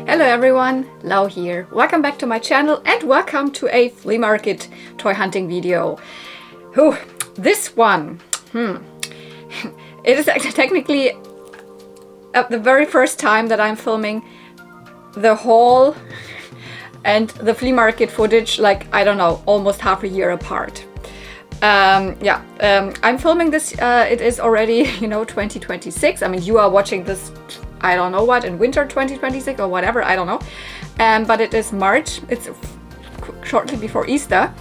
Hello everyone, Lau here. Welcome back to my channel and welcome to a flea market toy hunting video. This one, it is technically the very first time that I'm filming the haul and the flea market footage, like, I don't know, almost half a year apart. I'm filming this, it is already, 2026. I mean, you are watching this, I don't know what, in winter 2026 or whatever, I don't know. But it is March, it's shortly before Easter.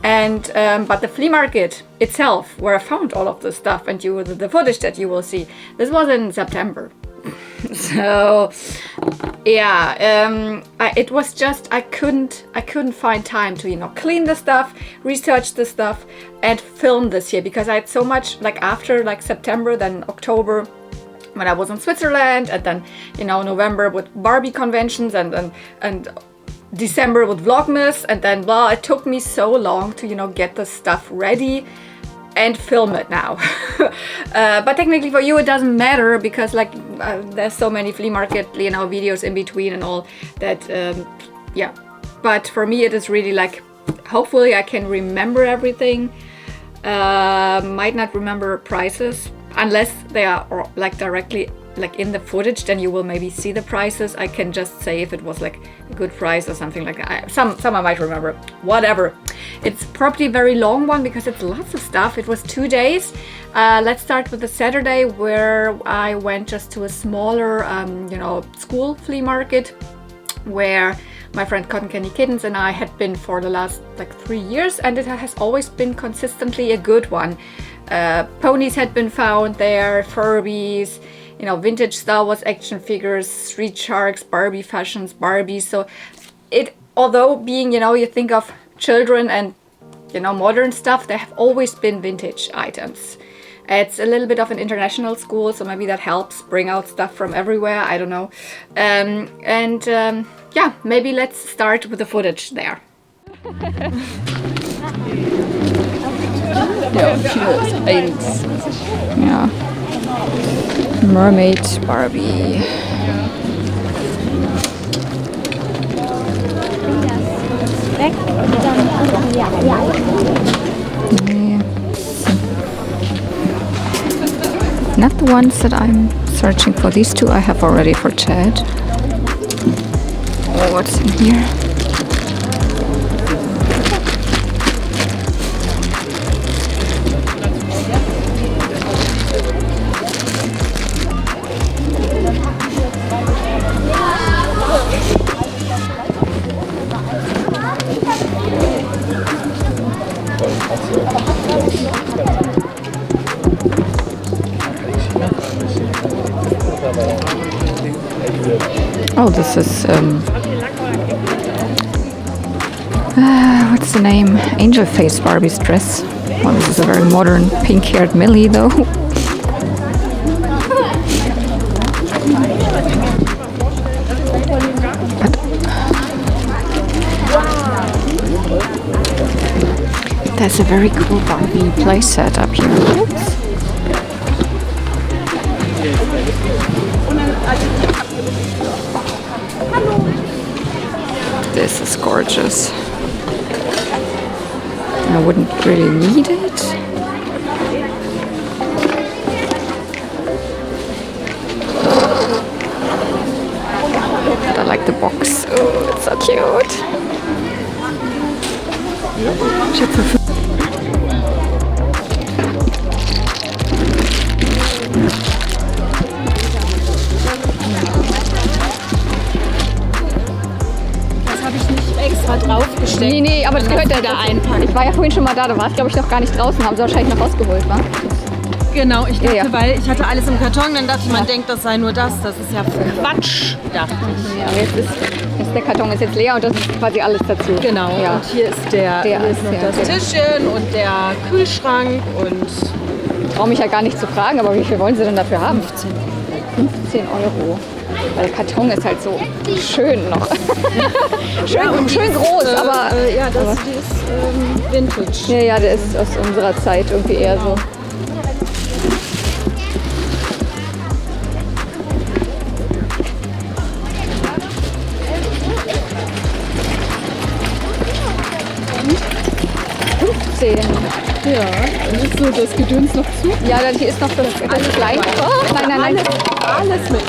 And but the flea market itself, where I found all of this stuff and the footage that you will see, this was in September. So yeah, it was just I couldn't find time to clean the stuff, research the stuff, and film this here, because I had so much, like, after like September, then October when I was in Switzerland, and then November with Barbie conventions, and December with Vlogmas, and then blah. It took me so long to get the stuff ready and film it now. But technically for you it doesn't matter, because there's so many flea market videos in between and all that. Yeah, but for me it is really like, hopefully I can remember everything. Might not remember prices unless they are like directly like in the footage, then you will maybe see the prices. I can just say if it was like a good price or something like that. Some I might remember, whatever. It's probably a very long one because it's lots of stuff. It was 2 days. Let's start with the Saturday, where I went just to a smaller school flea market, where my friend Cotton Candy Kittens and I had been for the last 3 years, and it has always been consistently a good one. Ponies had been found there, Furbies, vintage Star Wars action figures, street sharks, Barbie fashions, Barbies. So it, although being, you think of children and, modern stuff, there have always been vintage items. It's a little bit of an international school, so maybe that helps bring out stuff from everywhere. I don't know. Yeah, maybe let's start with the footage there. Ja, viele eins. Ja. Mermaid, Barbie. Nee. Not the ones that I'm searching for. These two I have already for Chad. Oh, what's in here? Oh, this is what's the name? Angel Face Barbie's dress. Well, this is a very modern pink-haired Millie, though. But there's a very cool Barbie playset up here. Oops. This is gorgeous. I wouldn't really need it. But I like the box. Oh, it's so cute. Draufgestellt. Nee, aber das gehört ja da einpacken. Ich war ja vorhin schon mal da war es, glaube ich, noch gar nicht draußen, haben sie wahrscheinlich noch rausgeholt, wa? Genau, ich dachte, ja. Weil ich hatte alles im Karton, dann dachte ich, man denkt, das sei nur das ist ja Quatsch, dachte ich. Ja, jetzt der Karton ist jetzt leer und das ist quasi alles dazu. Genau, ja. Und hier ist hier ist noch das Tischchen und der Kühlschrank und... Ich traue mich ja gar nicht zu fragen, aber wie viel wollen sie denn dafür haben? 15 Euro. Weil der Karton ist halt so schön noch. schön groß, aber... ja, die ist Vintage. Ja, der ist aus unserer Zeit irgendwie eher so. Ja, dann ist so das Gedöns noch zu. Ja, dann hier ist noch das kleine. Oh, nein. Alles mit.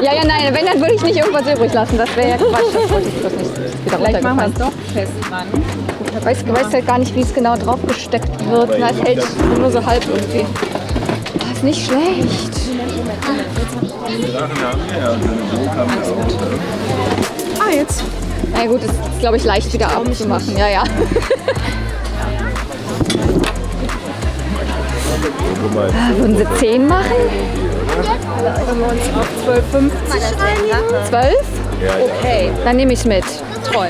Ja, nein, wenn, dann würde ich nicht irgendwas übrig lassen. Das wäre ja Quatsch. Das wollte ich bloß nicht. Vielleicht machen wir es doch fest, Mann. Ich weiß halt gar nicht, wie es genau drauf gesteckt wird. Na, es hält nur so halb irgendwie. Das ist nicht schlecht. Ah, jetzt. Na gut, das ist, glaube ich, leicht wieder abzumachen. Ja. Würden Sie 10 machen? Wenn wir uns auf 12,50 reinigen. 12? Okay, Dann nehme ich mit. toll.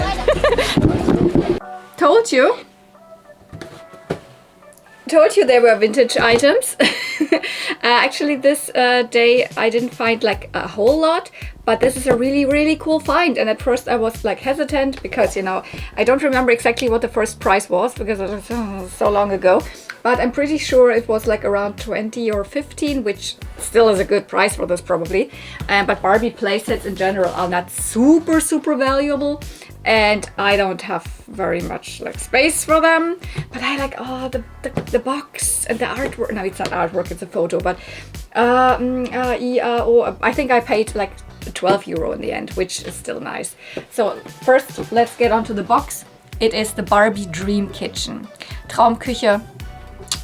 Told you they were vintage items. Actually, this day I didn't find like a whole lot, but this is a really cool find. And at first I was like hesitant because, you know, I don't remember exactly what the first price was because it was so long ago. But I'm pretty sure it was like around 20 or 15, which still is a good price for this probably. But Barbie playsets in general are not super valuable. And I don't have very much like space for them, but I like the box and the artwork. No, it's not artwork, it's a photo, but I think I paid like €12 in the end, which is still nice. So first, let's get onto the box. It is the Barbie Dream Kitchen, Traumküche.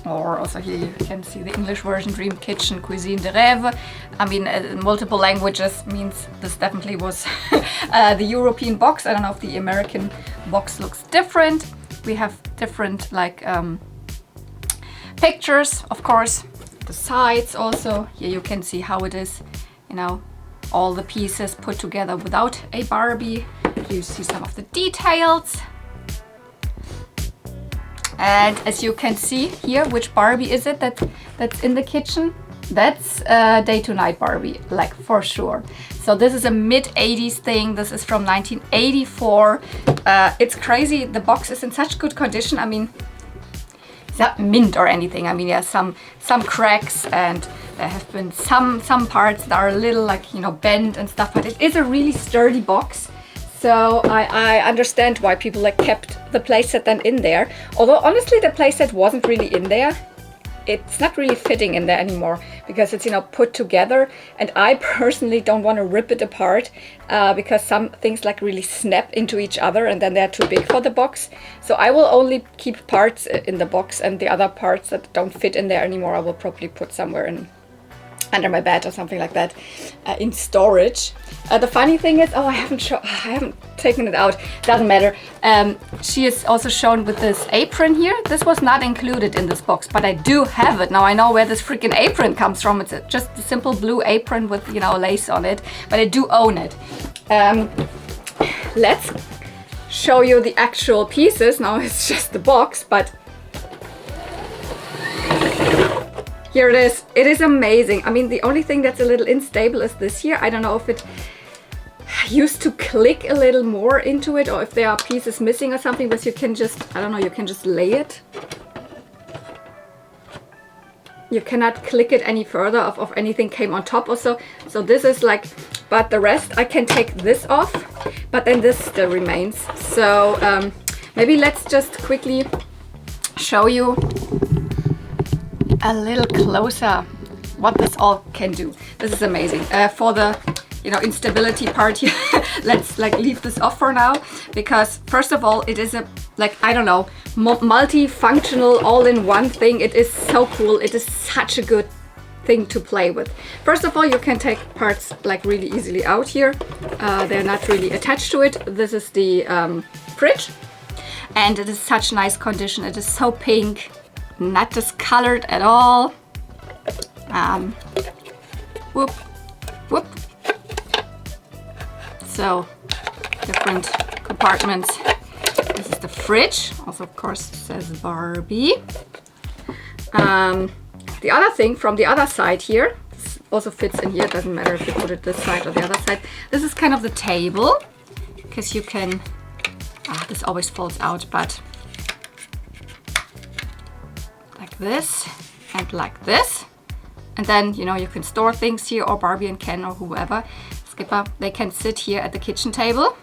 Or also here you can see the English version, Dream Kitchen, Cuisine de Rêve. I mean, in multiple languages means this definitely was the European box. I don't know if the American box looks different. We have different like pictures, of course, the sides also. Here you can see how it is, you know, all the pieces put together without a Barbie. You see some of the details. And as you can see here, which Barbie is it that's in the kitchen? That's Day to Night Barbie, like for sure. So this is a mid-80s thing. This is from 1984. It's crazy. The box is in such good condition. I mean, it's not mint or anything. I mean, yeah, some cracks, and there have been some parts that are a little like, you know, bent and stuff. But it is a really sturdy box. So I understand why people like kept the playset then in there. Although honestly the playset wasn't really in there. It's not really fitting in there anymore because it's, you know, put together, and I personally don't want to rip it apart because some things like really snap into each other and then they're too big for the box. So I will only keep parts in the box, and the other parts that don't fit in there anymore I will probably put somewhere in under my bed or something like that in storage. The funny thing is, I haven't taken it out, doesn't matter. She is also shown with this apron here. This was not included in this box, but I do have it. Now I know where this freaking apron comes from. It's just a simple blue apron with, you know, lace on it, but I do own it. Let's show you the actual pieces. Now it's just the box, but here it is. It is amazing. I mean, the only thing that's a little unstable is this here. I don't know if it used to click a little more into it or if there are pieces missing or something, but you can just, I don't know, you can just lay it. You cannot click it any further if anything came on top or so. So this is like, but the rest I can take this off, but then this still remains. So maybe let's just quickly show you a little closer what this all can do. This is amazing. For the, you know, instability part here, let's like leave this off for now, because first of all, it is a, like, I don't know, multi-functional all-in-one thing. It is so cool. It is such a good thing to play with. First of all, you can take parts like really easily out here. They're not really attached to it. This is the fridge, and it is such nice condition. It is so pink, not discolored at all. Whoop, whoop. So different compartments. This is the fridge. Also, of course, it says Barbie. The other thing from the other side here, this also fits in here. It doesn't matter if you put it this side or the other side. This is kind of the table, because you can, this always folds out, but like this and like this. And then, you know, you can store things here, or Barbie and Ken or whoever, Skipper, they can sit here at the kitchen table.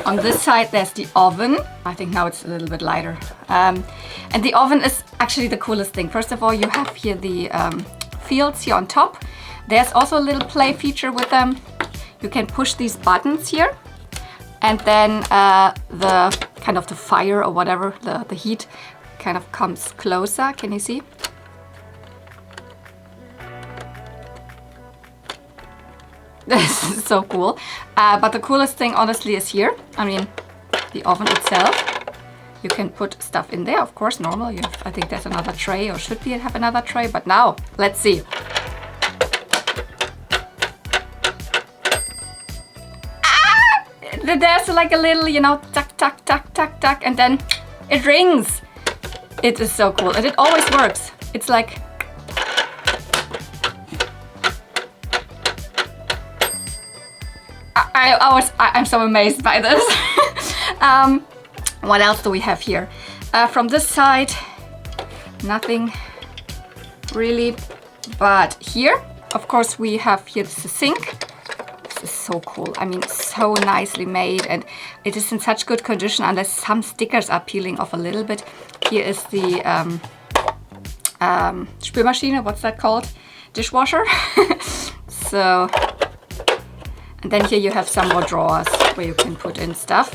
On this side, there's the oven. I think now it's a little bit lighter. And the oven is actually the coolest thing. First of all, you have here the fields here on top. There's also a little play feature with them. You can push these buttons here, and then the kind of the fire or whatever, the heat kind of comes closer. Can you see? This is so cool. But the coolest thing honestly is here. I mean, the oven itself. You can put stuff in there, of course, normal. I think there's another tray, or should be have another tray, but now, let's see. There's like a little, you know, tuck, tuck, tuck, tuck, tuck, and then it rings. It is so cool, and it always works. It's like, I'm so amazed by this. What else do we have here? From this side, nothing really, but here, of course, we have here the sink. This is so cool. I mean, so nicely made, and it is in such good condition, unless some stickers are peeling off a little bit. Here is the Spülmaschine, what's that called? Dishwasher. So, and then here you have some more drawers where you can put in stuff.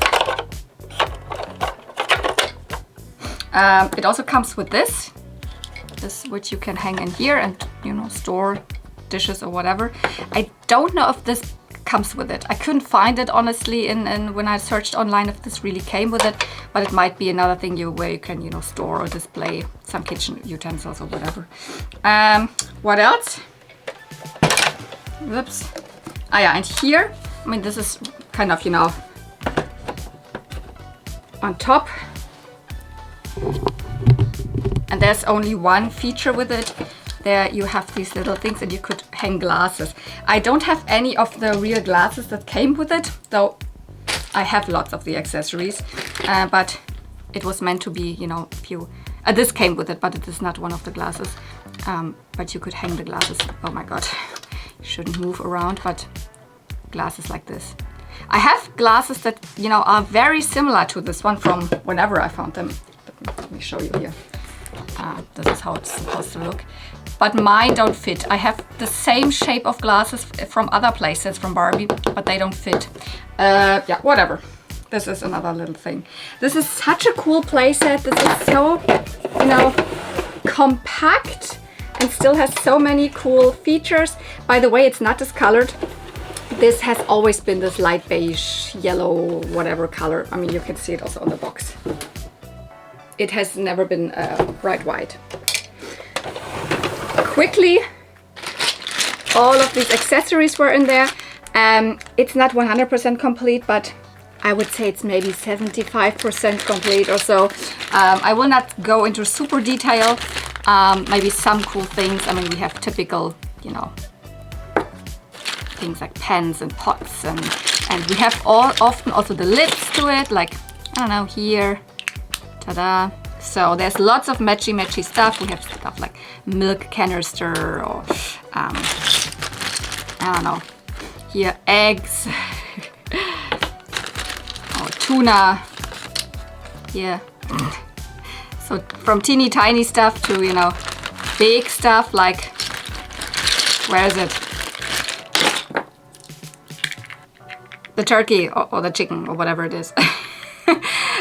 It also comes with this which you can hang in here and, you know, store dishes or whatever. I don't know if this comes with it. I couldn't find it honestly in when I searched online if this really came with it, but it might be another thing where you can, you know, store or display some kitchen utensils or whatever. What else? Whoops. Ah yeah, and here, I mean, this is kind of, you know, on top. And there's only one feature with it. There you have these little things, and you could hang glasses. I don't have any of the real glasses that came with it, though I have lots of the accessories. But it was meant to be, you know, this came with it, but it is not one of the glasses. But you could hang the glasses. Oh my god, you shouldn't move around, but glasses like this. I have glasses that, you know, are very similar to this one from whenever I found them. Let me show you here. This is how it's supposed to look. But mine don't fit. I have the same shape of glasses from other places, from Barbie, but they don't fit. Yeah, whatever. This is another little thing. This is such a cool playset. This is so, you know, compact and still has so many cool features. By the way, it's not discolored. This has always been this light beige, yellow, whatever color. I mean, you can see it also on the box. It has never been bright white. Quickly, all of these accessories were in there. It's not 100% complete, but I would say it's maybe 75% complete or so. I will not go into super detail. Maybe some cool things. I mean, we have typical, you know, things like pens and pots, and we have often also the lids to it, like, I don't know, here. Ta-da. So there's lots of matchy stuff. We have stuff like milk canister, or I don't know, here eggs, or tuna, yeah. So from teeny tiny stuff to, you know, big stuff like, where is it? The turkey or the chicken or whatever it is.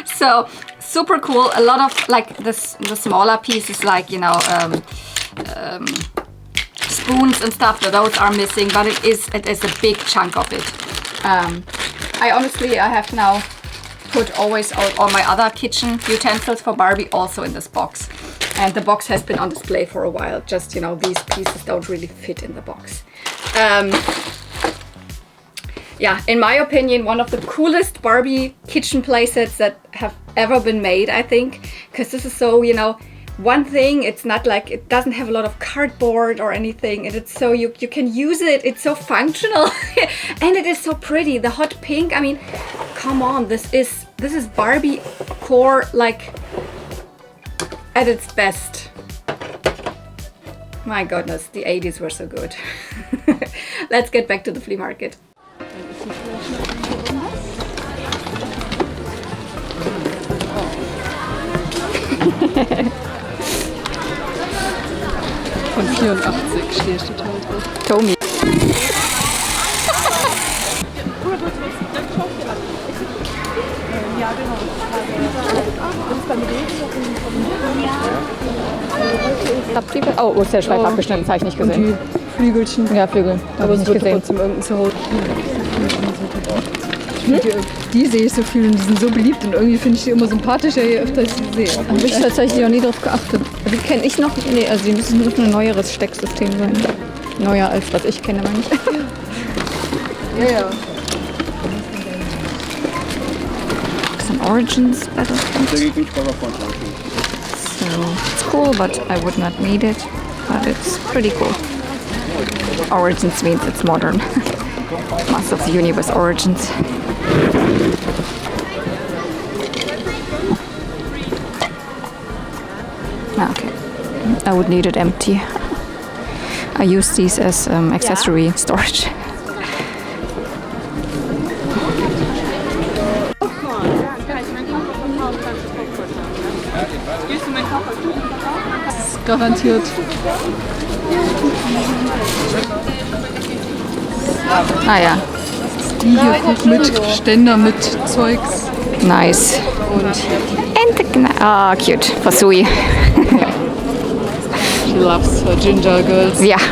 So super cool. A lot of like the smaller pieces, like, you know, spoons and stuff, those are missing, but it is a big chunk of it. I have now put always all my other kitchen utensils for Barbie also in this box, and the box has been on display for a while. Just, you know, these pieces don't really fit in the box. Yeah, in my opinion, one of the coolest Barbie kitchen playsets that have ever been made, I think, because this is so, you know, one thing, it's not like, it doesn't have a lot of cardboard or anything, and it's so, you can use it, it's so functional, and it is so pretty. The hot pink, I mean, come on, this is Barbie core, like, at its best. My goodness, the 80s were so good. Let's get back to the flea market. von 84 steht total drauf. Tommy. Oh, ist der Schweif abgeschnitten, das habe ich nicht gesehen. Und die Flügelchen. Ja, Flügel. Aber es wird trotzdem irgendein Zuhause. Die sehe ich so viel und die sind so beliebt und irgendwie finde ich die immer sympathischer, je öfter ich sie sehe. Habe ich tatsächlich noch nie drauf geachtet. Die kenne ich noch. Nee, also die müssen noch ein neueres Stecksystem sein. Neuer als was ich kenne, meine ich. Ja. Some Origins Battlefield. So it's cool, but I would not need it. But it's pretty cool. Origins means it's modern. Master of the Universe Origins. Okay, I would need it empty. I use these as accessory storage. Das ist garantiert. Ah ja, Die hier guck mit Ständer mit Zeugs. nice. Und Ah, cute. For Sui. she loves her ginger girls. Ja. Ich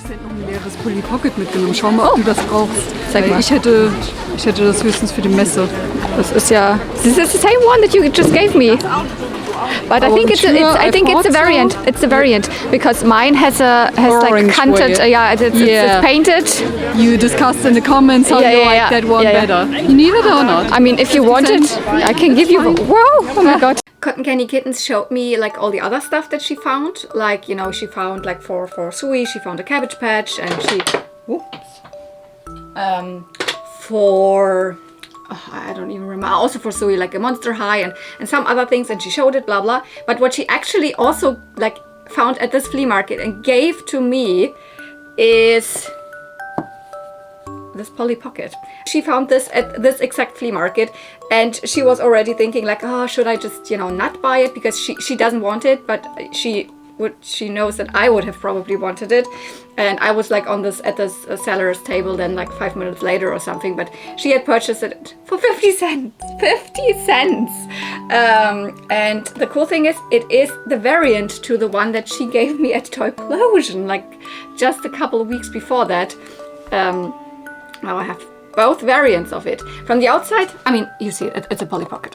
hätte noch ein leeres Polly Pocket mitgenommen. Schau mal, ob du das brauchst. Zeig Weil mal. ich hätte das höchstens für die Messe. Das ist ja. This is the same one that you just gave me. But I think it's a variant. It's a variant because mine has like Orange canted. way. Yeah, it's painted. You discussed in the comments how you like that one better. You need it or not? I mean, if you want it, I can give you. Whoa! Oh my god. Cotton Candy Kittens showed me like all the other stuff that she found. Like, you know, she found like for Sui, she found a Cabbage Patch, and she, for I don't even remember. Also for Sui, like a Monster High and some other things, and she showed it, blah blah. But what she actually also like found at this flea market and gave to me is this Polly Pocket. She found this at this exact flea market, and she was already thinking like, oh, should I just, you know, not buy it, because she doesn't want it, but she knows that I would have probably wanted it. And I was like at this seller's table then like 5 minutes later or something, but she had purchased it for 50 cents. 50 cents! And the cool thing is, it is the variant to the one that she gave me at Toyplosion, like just a couple of weeks before that. Now I have both variants of it. From the outside, I mean, you see it's a Polly Pocket.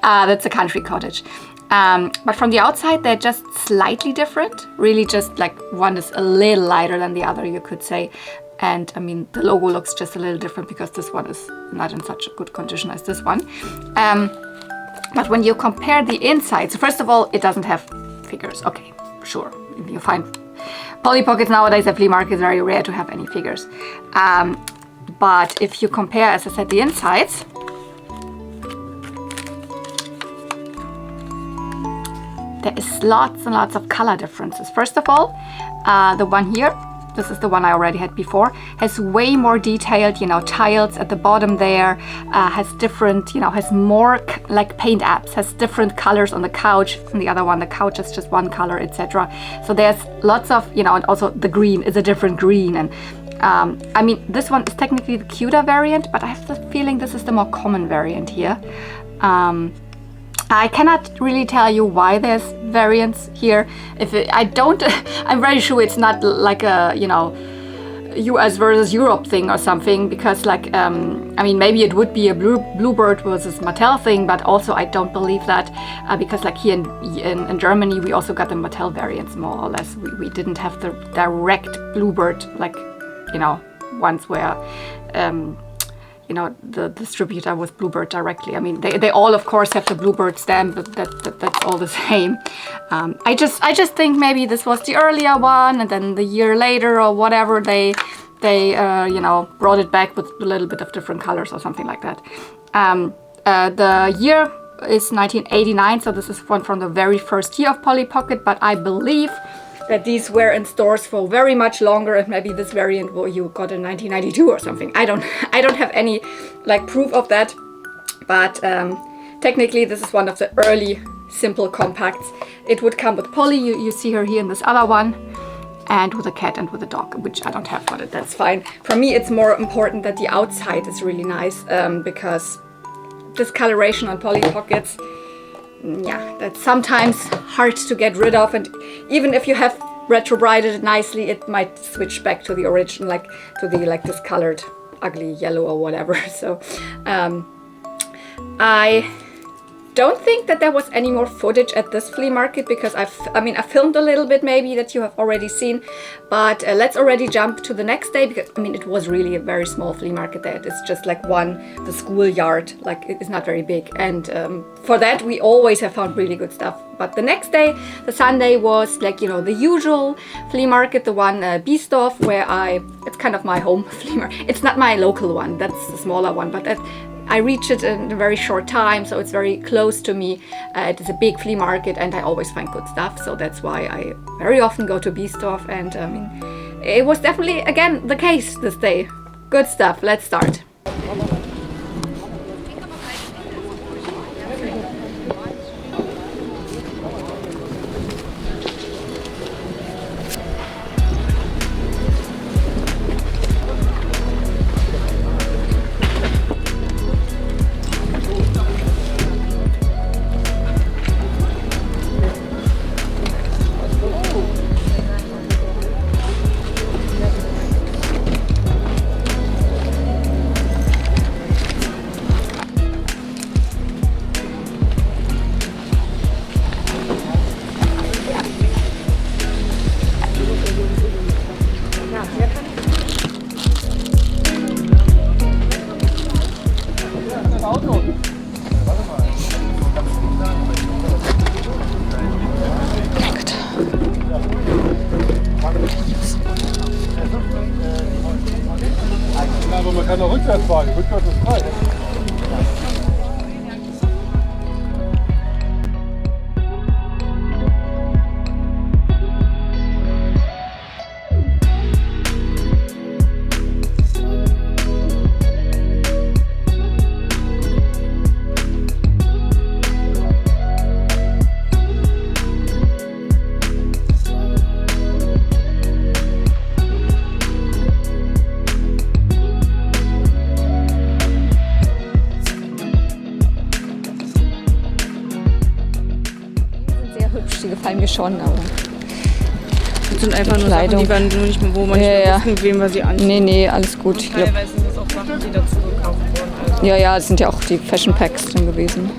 That's a country cottage. But from the outside, they're just slightly different. Really just like one is a little lighter than the other, you could say. And I mean, the logo looks just a little different because this one is not in such a good condition as this one. But when you compare the insides, first of all, it doesn't have figures. Okay, sure. You find Polly Pockets nowadays at flea market is very rare to have any figures. But if you compare, as I said, the insides, there is lots and lots of color differences. First of all, the one here, this is the one I already had before, has way more detailed, you know, tiles at the bottom there, has different, you know, has more like paint apps, has different colors on the couch. And the other one, the couch is just one color, etc. So there's lots of, you know, and also the green is a different green. And I mean, this one is technically the cuter variant, but I have the feeling this is the more common variant here. I cannot really tell you why there's variants here. I'm very sure it's not like a, you know, US versus Europe thing or something, because like, I mean, maybe it would be a Bluebird versus Mattel thing, but also I don't believe that, because like here in Germany, we also got the Mattel variants more or less. We didn't have the direct Bluebird, like, you know, ones where, you know, the distributor was Bluebird directly. I mean, they all, of course, have the Bluebird stamp, but that's all the same. I just think maybe this was the earlier one, and then the year later or whatever, they you know, brought it back with a little bit of different colors or something like that. The year is 1989, so this is one from the very first year of Polly Pocket, but I believe that these were in stores for very much longer, and maybe this variant you got in 1992 or something. I don't have any like proof of that, but technically this is one of the early simple compacts. It would come with Polly, you see her here in this other one, and with a cat and with a dog, which I don't have, but that's fine. For me it's more important that the outside is really nice, because discoloration on Polly pockets, yeah, that's sometimes hard to get rid of, and even if you have retro-brighted it nicely, it might switch back to the original, like to the discolored ugly yellow or whatever. So I don't think that there was any more footage at this flea market, because I filmed a little bit maybe that you have already seen, but let's already jump to the next day, because I mean it was really a very small flea market there. It's just like the schoolyard, like it is not very big, and for that we always have found really good stuff. But the next day, the Sunday, was like, you know, the usual flea market, the one Biesdorf, where it's kind of my home flea market. It's not my local one, that's the smaller one, but I reach it in a very short time, so it's very close to me. It is a big flea market and I always find good stuff, so that's why I very often go to Biesdorf, and it was definitely, again, the case this day. Good stuff, let's start. Aber man kann auch rückwärts fahren, rückwärts ist frei. Die gefallen mir schon, aber Das sind einfach nur Kleidung. Sachen, die man nur nicht, wo man nicht mehr wissen, mit wem wir sie anziehen. nee, alles gut. Ich glaub, Teilweise sind das auch Sachen, die dazu gekauft wurden. Also. ja, das sind ja auch die Fashion Packs drin gewesen.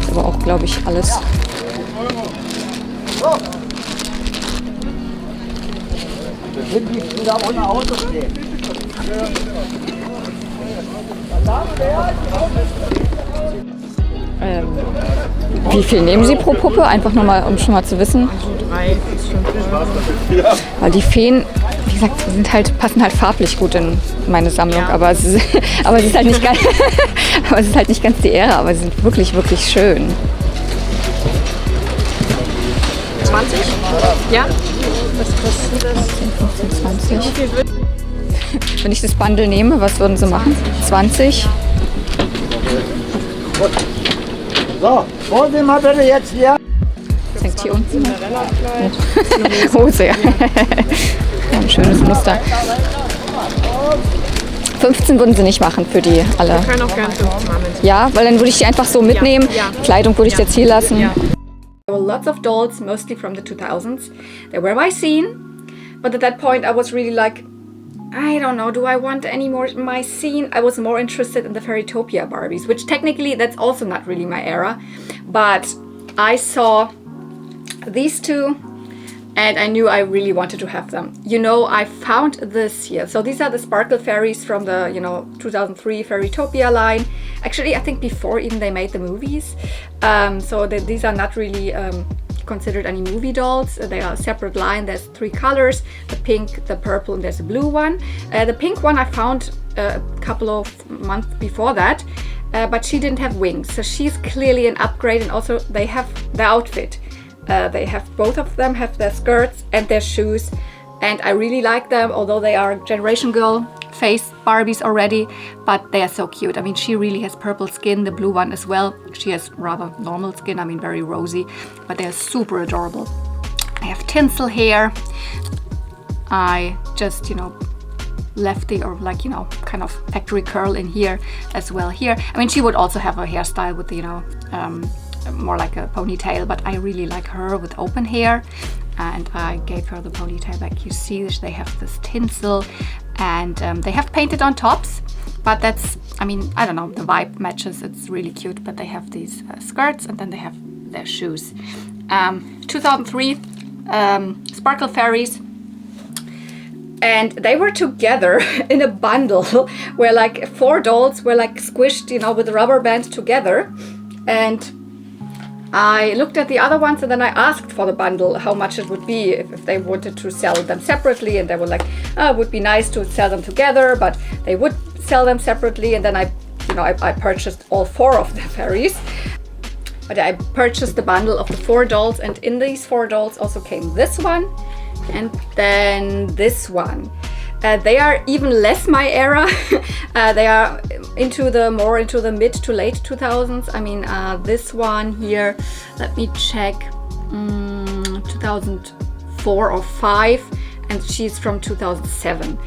Ist aber auch, glaube ich, alles. Da ohne Auto stehen. Wie viel nehmen Sie pro Puppe? Einfach nur mal, um schon mal zu wissen. So 3 bis 5 Weil die Feen, wie gesagt, passen halt farblich gut in meine Sammlung. Ja. Aber es ist halt nicht ganz, aber es ist halt nicht ganz die Ära. Aber sie sind wirklich, wirklich schön. 20? Ja? Was kostet das? 10, 15, 20. Wenn ich das Bundle nehme, was würden Sie machen? 20? So, wollen Sie mal bitte jetzt hier? Das hängt hier unten. Hose, ja. Ein schönes Muster. 15 würden Sie nicht machen für die alle. Wir können auch gerne 15 haben. Ja, weil dann würde ich die einfach so mitnehmen. Ja. Kleidung würde ich jetzt hier lassen. Ja. There were lots of dolls, mostly from the 2000s. They were my scene, but at that point I was really like, I don't know, do I want any more my scene? I was more interested in the Fairytopia Barbies, which technically that's also not really my era, but I saw these two and I knew I really wanted to have them. You know, I found this here. So these are the sparkle fairies from the, 2003 Fairytopia line. Actually, I think before even they made the movies. These are not really considered any movie dolls. They are a separate line. There's 3 colors, the pink, the purple, and there's a blue one. The pink one I found a couple of months before that, but she didn't have wings. So she's clearly an upgrade, and also they have the outfit. They have, both of them have their skirts and their shoes, and I really like them, although they are Generation Girl face Barbies already, but they are so cute. I mean, she really has purple skin, the blue one as well. She has rather normal skin, I mean, very rosy, but they are super adorable. I have tinsel hair. I just, you know, lefty or like, you know, kind of factory curl in here as well here. I mean, she would also have a hairstyle with, you know, more like a ponytail, but I really like her with open hair. And I gave her the ponytail back. You see they have this tinsel, and they have painted on tops, but that's, I mean, I don't know, the vibe matches. It's really cute, but they have these skirts, and then they have their shoes. 2003 Sparkle Fairies, and they were together in a bundle where like 4 dolls were like squished, you know, with a rubber band together. And I looked at the other ones, and then I asked for the bundle how much it would be if they wanted to sell them separately, and they were like, oh, it would be nice to sell them together, but they would sell them separately. And then I purchased all 4 of the fairies, but I purchased the bundle of the 4 dolls, and in these 4 dolls also came this one and then this one. They are even less my era. They are into the mid to late 2000s. I mean, this one here, let me check, 2004 or 5, and she's from 2007.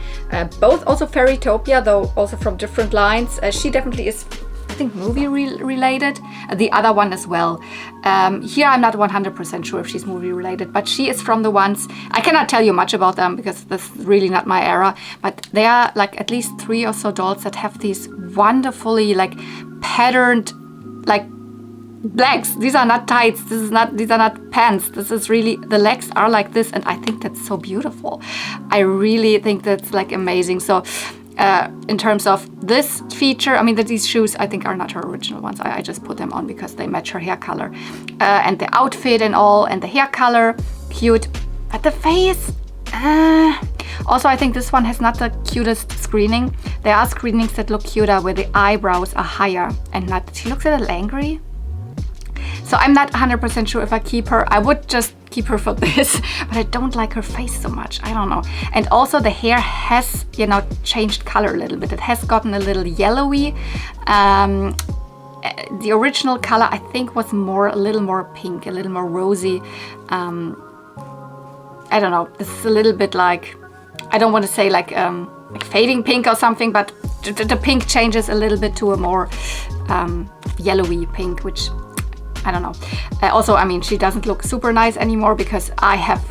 Both also Fairytopia, though also from different lines. She definitely is, I think, movie related. The other one as well. Here I'm not 100% sure if she's movie related, but she is from the ones, I cannot tell you much about them because this is really not my era, but they are like at least 3 or so dolls that have these wonderfully like patterned like legs. These are not tights, these are not pants. This is really, the legs are like this, and I think that's so beautiful. I really think that's like amazing. So in terms of this feature, I mean, these shoes I think are not her original ones. I just put them on because they match her hair color. And the outfit and all, and the hair color, cute. But the face, also I think this one has not the cutest screening. There are screenings that look cuter where the eyebrows are higher and not, she looks a little angry. So I'm not 100% sure if I keep her. I would just keep her for this, but I don't like her face so much. I don't know. And also the hair has, you know, changed color a little bit. It has gotten a little yellowy. The original color I think was a little more pink, a little more rosy. I don't know. This is a little bit like, I don't want to say like fading pink or something, but the pink changes a little bit to a more yellowy pink, which I don't know. Also, I mean, she doesn't look super nice anymore because I have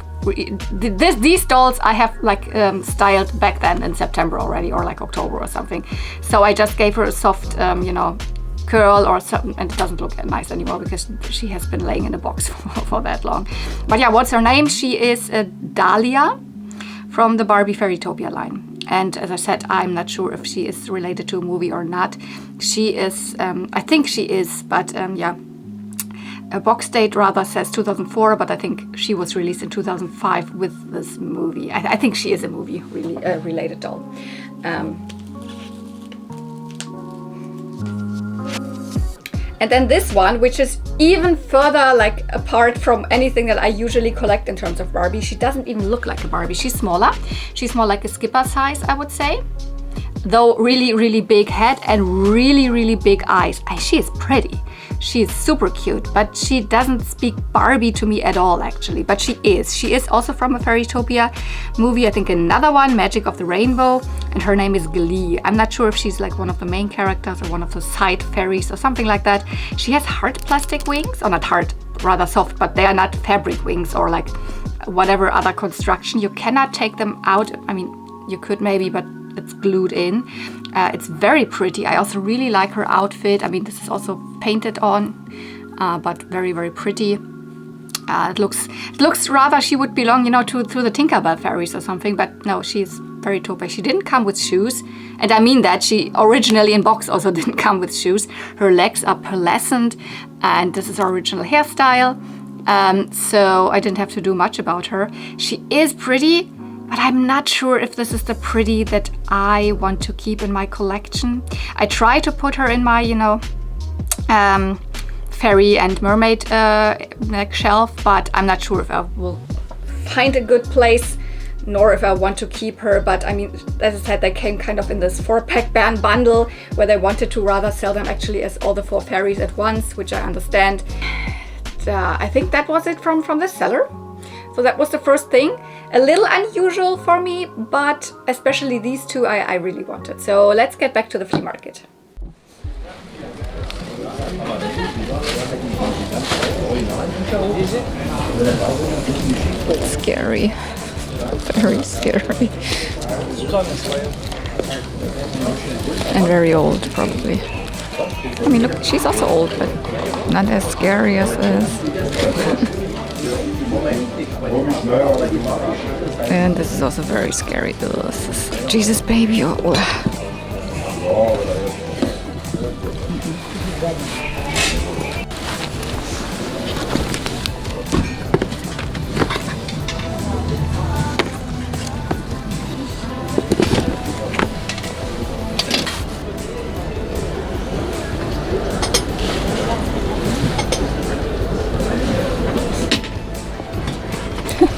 these dolls I have like styled back then in September already, or like October or something. So I just gave her a soft, you know, curl or something, and it doesn't look nice anymore because she has been laying in a box for that long. But yeah, what's her name? She is Dahlia from the Barbie Fairytopia line. And as I said, I'm not sure if she is related to a movie or not. She is, I think she is, but yeah. A box date rather says 2004, but I think she was released in 2005 with this movie. I think she is a movie really related doll. And then this one, which is even further like apart from anything that I usually collect in terms of Barbie. She doesn't even look like a Barbie. She's smaller. She's more like a Skipper size, I would say. Though really, really big head and really, really big eyes. She is pretty. She is super cute, but she doesn't speak Barbie to me at all, actually. But she is. She is also from a Fairytopia movie. I think another one, Magic of the Rainbow, and her name is Glee. I'm not sure if she's like one of the main characters or one of the side fairies or something like that. She has hard plastic wings, or not hard, rather soft, but they are not fabric wings or like whatever other construction. You cannot take them out. I mean, you could maybe, but it's glued in. It's very pretty. I also really like her outfit. I mean, this is also painted on, but very, very pretty. It looks rather she would belong, you know, to the Tinkerbell fairies or something, but no, she's Fairytopia. She didn't come with shoes, and I mean that. She originally in box also didn't come with shoes. Her legs are pearlescent, and this is her original hairstyle. So I didn't have to do much about her. She is pretty, but I'm not sure if this is the pretty that I want to keep in my collection. I try to put her in my, you know, fairy and mermaid shelf, but I'm not sure if I will find a good place nor if I want to keep her. But I mean, as I said, they came kind of in this 4-pack bundle where they wanted to rather sell them actually as all the 4 fairies at once, which I understand. I think that was it from this seller. So that was the first thing. A little unusual for me, but especially these 2 I really wanted. So let's get back to the flea market. Scary. Very scary. And very old, probably. I mean, look, she's also old, but not as scary as this. And this is also very scary. Ugh, this is Jesus baby. Oh.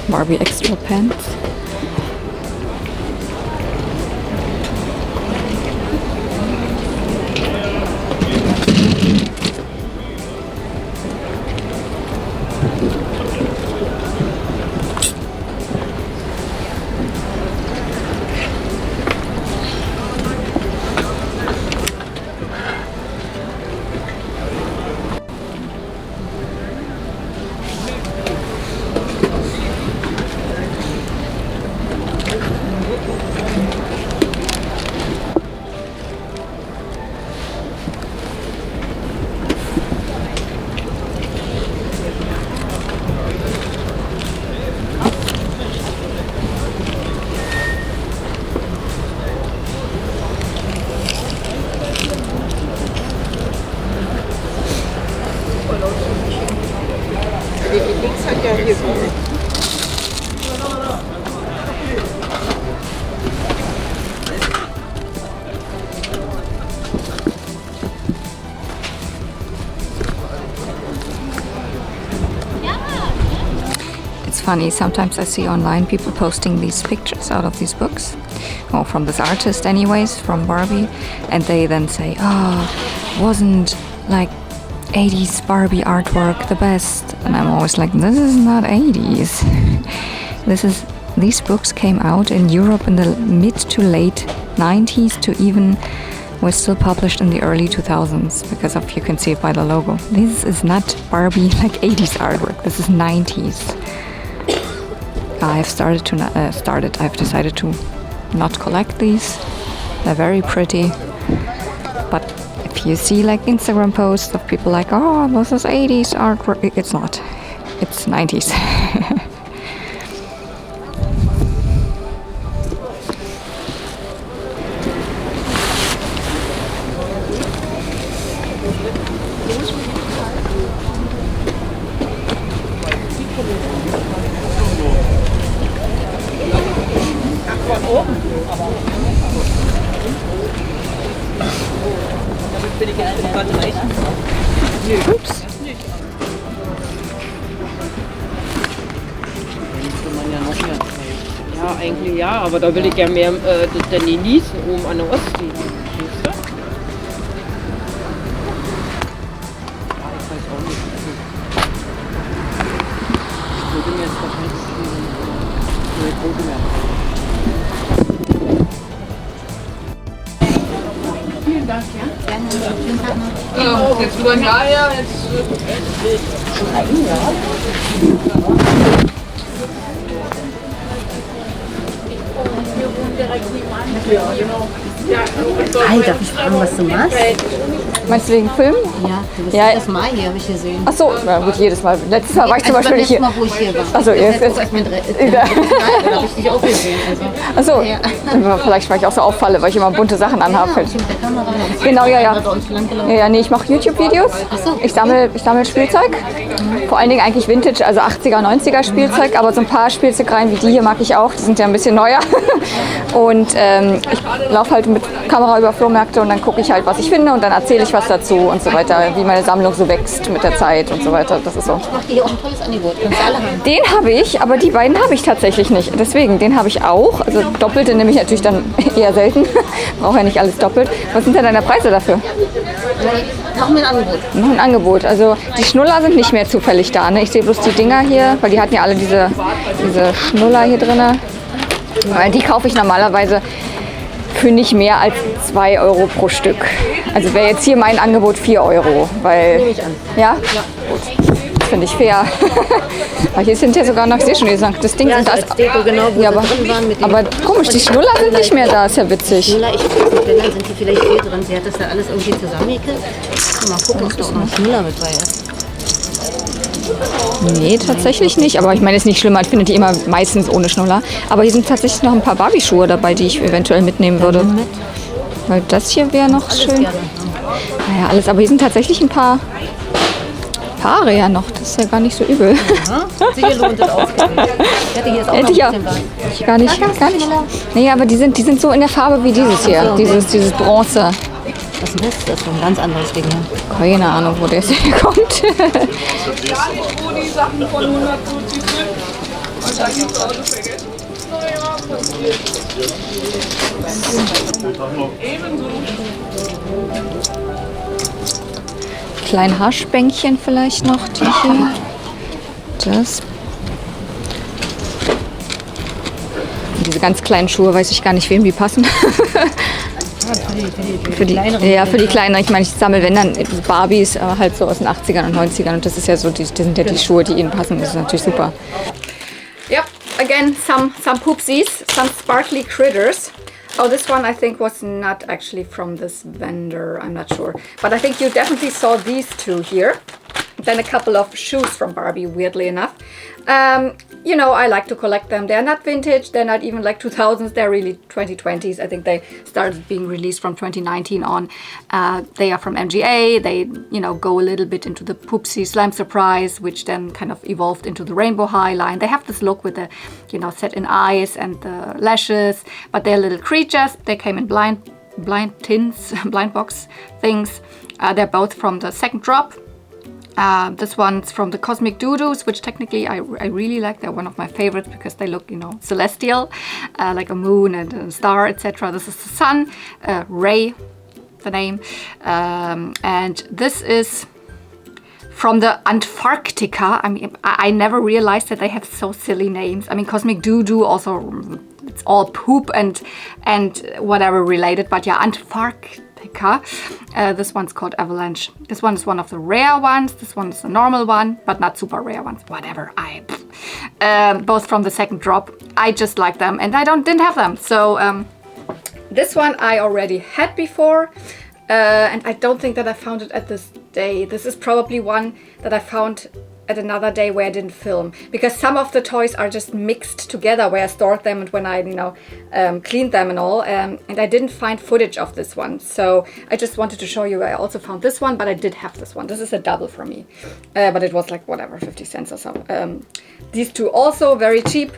Barbie extra pants. Funny, sometimes I see online people posting these pictures out of these books, or from this artist anyways, from Barbie, and they then say, oh, wasn't like 80s Barbie artwork the best? And I'm always like, this is not 80s. These books came out in Europe in the mid to late 90s to even were still published in the early 2000s, because you can see it by the logo. This is not Barbie like 80s artwork, this is 90s. I've decided to not collect these. They're very pretty, but if you see like Instagram posts of people like, oh, this is 80s artwork, it's not. It's 90s. Oops. Ja, eigentlich ja, aber da will ich ja mehr den genießen oben an der Ostsee. Weißt du? Ja, ich weiß auch nicht. Ich würde mir jetzt wahrscheinlich eine Quote mehr haben. Vielen Dank, ja? Gerne. Jetzt über ein Jahr her, jetzt. Hi, darf ich fragen, was du machst? Meinst du wegen Film? Ja, du bist Ja. jedes Mal hier, habe ich gesehen. Ach so, na gut, jedes Mal. Letztes Mal war ich zum Beispiel nicht hier. Mal, wo ich hier war. Achso, jetzt. Da habe ich dich auch gesehen. Also. Achso, Ja. vielleicht, weil ich auch so auffalle, weil ich immer bunte Sachen anhabe. Mit der Kamera. Genau, ja. Da uns lang gelaufen. Ja, nee, ich mache YouTube-Videos. so. Ich sammle Spielzeug. Vor allen Dingen eigentlich Vintage, also 80er, 90er Spielzeug. Aber so ein paar Spielzeugreihen wie die hier mag ich auch. Die sind ja ein bisschen neuer. Und ich laufe halt mit Kamera über Flohmärkte und dann gucke ich halt, was ich finde. Und dann erzähle ich, was dazu und so weiter, wie meine Sammlung so wächst mit der Zeit und so weiter. Das ist so. Ich mache hier auch ein tolles Angebot. Kannst du alle haben. Den habe ich, aber die beiden habe ich tatsächlich nicht. Deswegen, den habe ich auch. Also doppelte nehme ich natürlich dann eher selten. Brauche ja nicht alles doppelt. Was sind denn deine Preise dafür? Mach mir ein Angebot. Noch ein Angebot. Also die Schnuller sind nicht mehr zufällig da. Ne? Ich sehe bloß die Dinger hier, weil die hatten ja alle diese Schnuller hier drin. Weil die kaufe ich normalerweise für nicht mehr als 2 Euro pro Stück. Also wäre jetzt hier mein Angebot 4 Euro. Weil, Nehme ich an. Ja? Gut. Das finde ich fair. Aber hier sind ja sogar noch, ich sehe schon, das Ding Ja, sind also als Deko, genau, wo ja, sie aber, drin waren mit dem aber komisch, die Schnuller sind nicht mehr da. Ist ja witzig. Schnuller, ich weiß nicht, wenn, dann sind die vielleicht hier drin. Sie hat das da alles irgendwie zusammengekriegt. Mal gucken, ob da auch noch ein Schnuller mit bei ist. Nee, tatsächlich nicht. Aber ich meine, es ist nicht schlimm, man findet die immer meistens ohne Schnuller. Aber hier sind tatsächlich noch ein paar Barbie-Schuhe dabei, die ich eventuell mitnehmen würde. Weil das hier wäre noch Alles schön. gerne. Naja, alles. Aber hier sind tatsächlich ein paar Paare ja noch. Das ist ja gar nicht so übel. Sicher lohnt das ausgegeben. Ich hätte hier jetzt auch noch Hätte ich ja. ein bisschen was. Gar nicht. Nee, aber die sind so in der Farbe wie dieses hier. Dieses Bronze. Was ist das? Das ist so ein ganz anderes Ding. Keine Ahnung, wo der jetzt herkommt. Kleine Haarspänkchen vielleicht noch, die hier. Das. Und diese ganz kleinen Schuhe, weiß ich gar nicht, wem die passen. Für die kleineren. Ich meine, ich sammle, wenn dann Barbies halt so aus den 80ern und 90ern. Und das ist ja so, das sind ja die Schuhe, die ihnen passen. Das ist natürlich super. Yep, again, some poopsies, some sparkly critters. Oh, this one I think was not actually from this vendor. I'm not sure. But I think you definitely saw these two here. Then a couple of shoes from Barbie, weirdly enough. You know, I like to collect them. They're not vintage. They're not even like 2000s. They're really 2020s. I think they started being released from 2019 on. They are from MGA. They, you know, go a little bit into the Poopsie Slime Surprise, which then kind of evolved into the Rainbow High line. They have this look with the, you know, set-in eyes and the lashes, but they're little creatures. They came in blind tins, blind box things. They're both from the second drop. This one's from the Cosmic Doo-Doos, which technically I really like. They're one of my favorites because they look, you know, celestial, like a moon and a star, etc. This is the sun, Ray, the name. And this is from the Antarctica. I mean, I never realized that they have so silly names. I mean, Cosmic Doo-Doo also, it's all poop and whatever related, but yeah, Antarctica. This one's called Avalanche. This one is one of the rare ones. This one is the normal one, but not super rare ones. Whatever. Both from the second drop. I just like them, and I didn't have them. So this one I already had before, and I don't think that I found it at this day. This is probably one that I found at another day where I didn't film, because some of the toys are just mixed together where I stored them and when I, you know, cleaned them and all, and I didn't find footage of this one, so I just wanted to show you. I also found this one, but I did have this one. This is a double for me, but it was like whatever, 50 cents or so. These two also very cheap,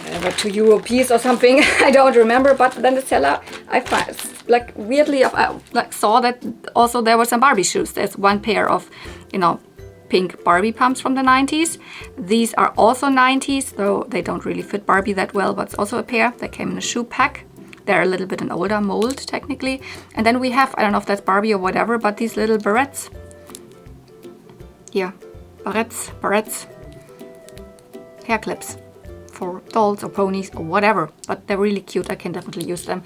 whatever, €2 piece or something. I don't remember, but then the seller, I find, like, weirdly, I like saw that also there were some Barbie shoes. There's one pair of, you know, pink Barbie pumps from the 90s. These are also 90s, though they don't really fit Barbie that well, but it's also a pair. They came in a shoe pack. They're a little bit an older mold, technically. And then we have, I don't know if that's Barbie or whatever, but these little barrettes. Yeah, barrettes. Hair clips for dolls or ponies or whatever, but they're really cute. I can definitely use them.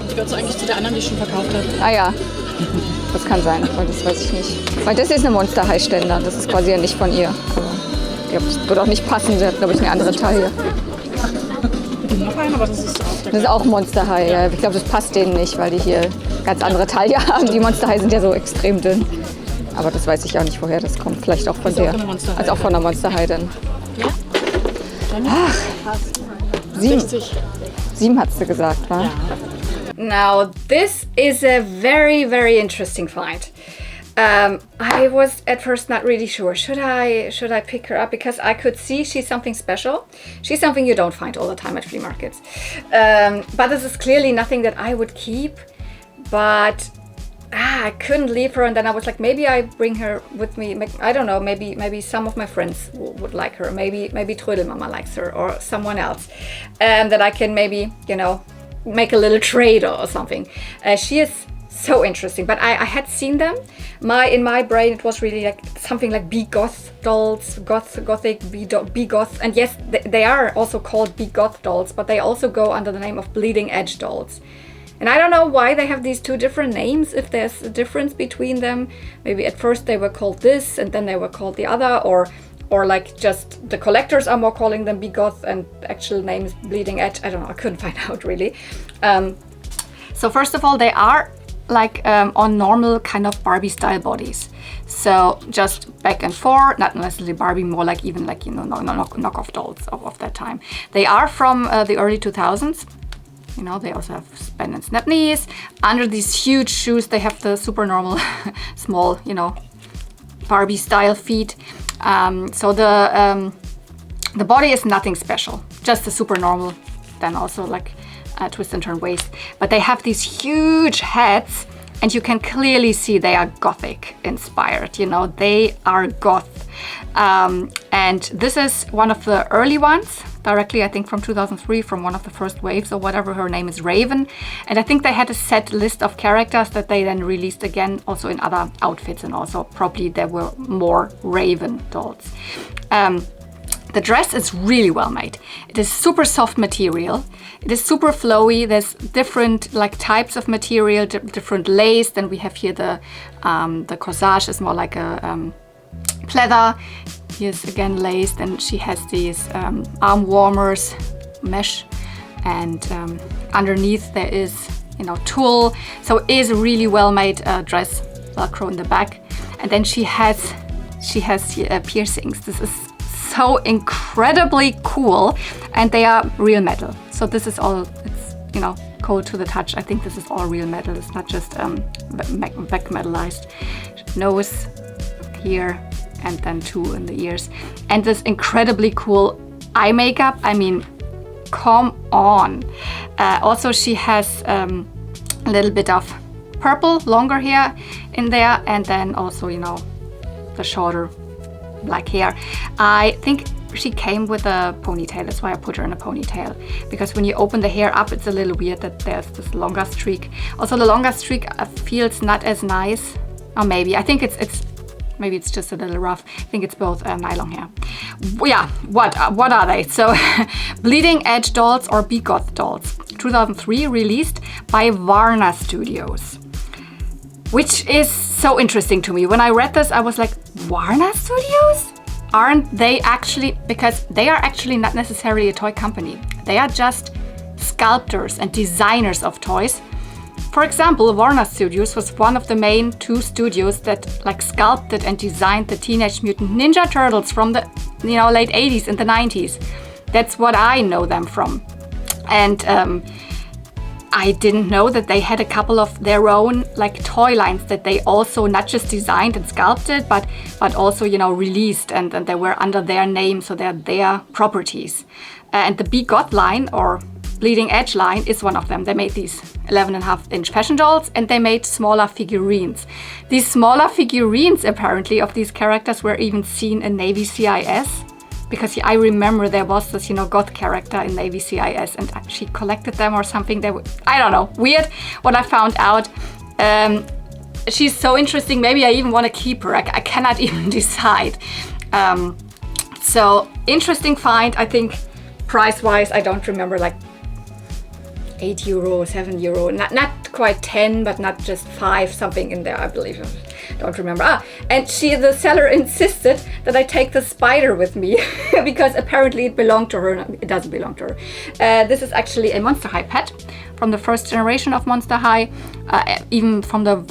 Gehört so eigentlich zu der anderen, die ich schon verkauft habe. Ah ja, das kann sein, weil das weiß ich nicht. Weil das ist eine Monster High Ständer, das ist quasi ja nicht von ihr. Aber ich glaube, das würde auch nicht passen, sie hat, glaube ich, eine andere Taille. Noch einen, aber das ist auch der Das ist auch Monster High, ja. Ich glaube, das passt denen nicht, weil die hier ganz andere Taille haben. Die Monster High sind ja so extrem dünn. Aber das weiß ich auch nicht, woher das kommt. Vielleicht auch von der. Also auch von der Monster High dann. Ja? Ach, 7 hat sie gesagt, wa? Now this is a very, very interesting find. I was at first not really sure. Should I pick her up? Because I could see she's something special. She's something you don't find all the time at flea markets. But this is clearly nothing that I would keep. But I couldn't leave her, and then I was like, maybe I bring her with me. I don't know. Maybe some of my friends would like her. Maybe Trödelmama likes her, or someone else, that I can maybe make a little trade or something. She is so interesting, but I had seen them. In my brain it was really like something like Goth dolls, gothic Goth, and yes, they are also called Goth dolls, but they also go under the name of Bleeding Edge dolls. And I don't know why they have these two different names, if there's a difference between them. Maybe at first they were called this and then they were called the other, or like just the collectors are more calling them Goth and the actual name is Bleeding Edge. I don't know, I couldn't find out really. So first of all, they are like on normal kind of Barbie style bodies. So just back and forth, not necessarily Barbie, more like even like, knockoff dolls of that time. They are from the early 2000s. They also have bend and snap knees. Under these huge shoes, they have the super normal, small, Barbie style feet. So the body is nothing special, just a super normal, then also like twist and turn waist. But they have these huge heads, and you can clearly see they are Gothic inspired. They are Goth. And this is one of the early ones, directly I think from 2003, from one of the first waves or whatever. Her name is Raven, and I think they had a set list of characters that they then released again also in other outfits, and also probably there were more Raven dolls. The dress is really well made. It is super soft material. It is super flowy. There's different like types of material, different lace. Then we have here the corsage is more like a pleather. Here's again lace. Then she has these arm warmers, mesh, and underneath there is tulle. So it is a really well made dress, Velcro in the back, and then she has piercings. This is so incredibly cool, and they are real metal. So this is all, it's cold to the touch. I think this is all real metal. It's not just back metalized. Nose here, and then 2 in the ears, and this incredibly cool eye makeup. I mean, come on. Also she has a little bit of purple longer hair in there, and then also the shorter black hair. I think she came with a ponytail. That's why I put her in a ponytail, because when you open the hair up, it's a little weird that there's this longer streak. Also the longer streak feels not as nice, or maybe I think maybe it's just a little rough. I think it's both nylon hair. Yeah, what are they? So Bleeding Edge dolls, or Goth dolls, 2003, released by Warner Studios, which is so interesting to me. When I read this, I was like, Warner Studios? Aren't they actually, because they are actually not necessarily a toy company. They are just sculptors and designers of toys. For example, Warner Studios was one of the main 2 studios that sculpted and designed the Teenage Mutant Ninja Turtles from the late 80s and the 90s. That's what I know them from. And I didn't know that they had a couple of their own toy lines that they also not just designed and sculpted, but also released, and they were under their name, so they're their properties. And the Goth line, or Bleeding Edge line, is one of them. They made these 11.5-inch fashion dolls, and they made smaller figurines. These smaller figurines apparently of these characters were even seen in Navy CIS, because I remember there was this Goth character in Navy CIS, and she collected them or something. They were, I don't know, weird what I found out. She's so interesting. Maybe I even want to keep her. I cannot even decide. So interesting find. I think price-wise, I don't remember, €8, €7, not quite 10, but not just 5, something in there, I believe. don't remember. And the seller insisted that I take the spider with me because apparently it belonged to her. No, it doesn't belong to her. This is actually a Monster High pet from the first generation of Monster High. Even from the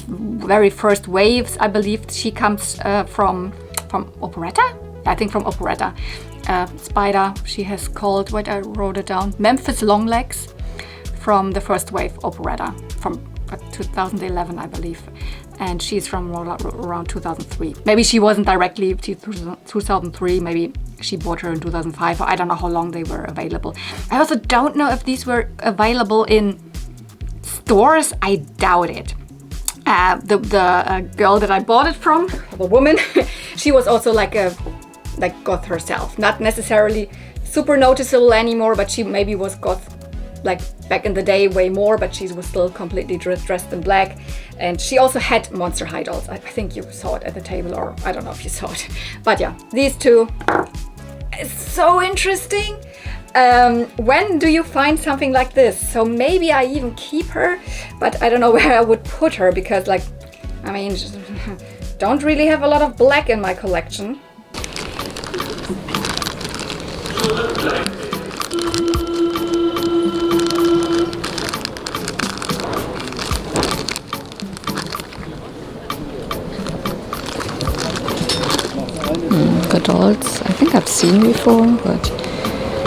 very first waves, I believe she comes from Operetta? I think from Operetta. Spider, she has called, wait, I wrote it down, Memphis Longlegs from the first wave Operetta from 2011, I believe. And she's from around 2003. Maybe she wasn't directly 2003, maybe she bought her in 2005, or I don't know how long they were available. I also don't know if these were available in stores. I doubt it. The girl that I bought it from, the woman, she was also like goth herself. Not necessarily super noticeable anymore, but she maybe was goth like back in the day way more, but she was still completely dressed in black. And she also had Monster High dolls. I think you saw it at the table, or I don't know if you saw it. But yeah, these two, it's so interesting. When do you find something like this? So maybe I even keep her, but I don't know where I would put her because, like, I mean, don't really have a lot of black in my collection. The dolls, I think I've seen before, but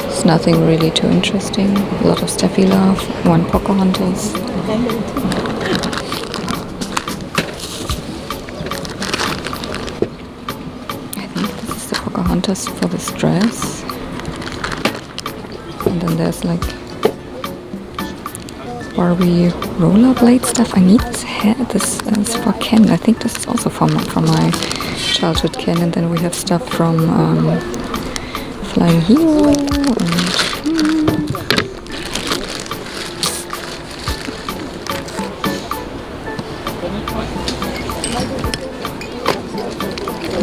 it's nothing really too interesting. A lot of Steffi Love, one Pocahontas. I think this is the Pocahontas for this dress. And then there's like Barbie rollerblade stuff. I need this hair. This is for Ken. I think this is also from my childhood Ken. And then we have stuff from Flying Hero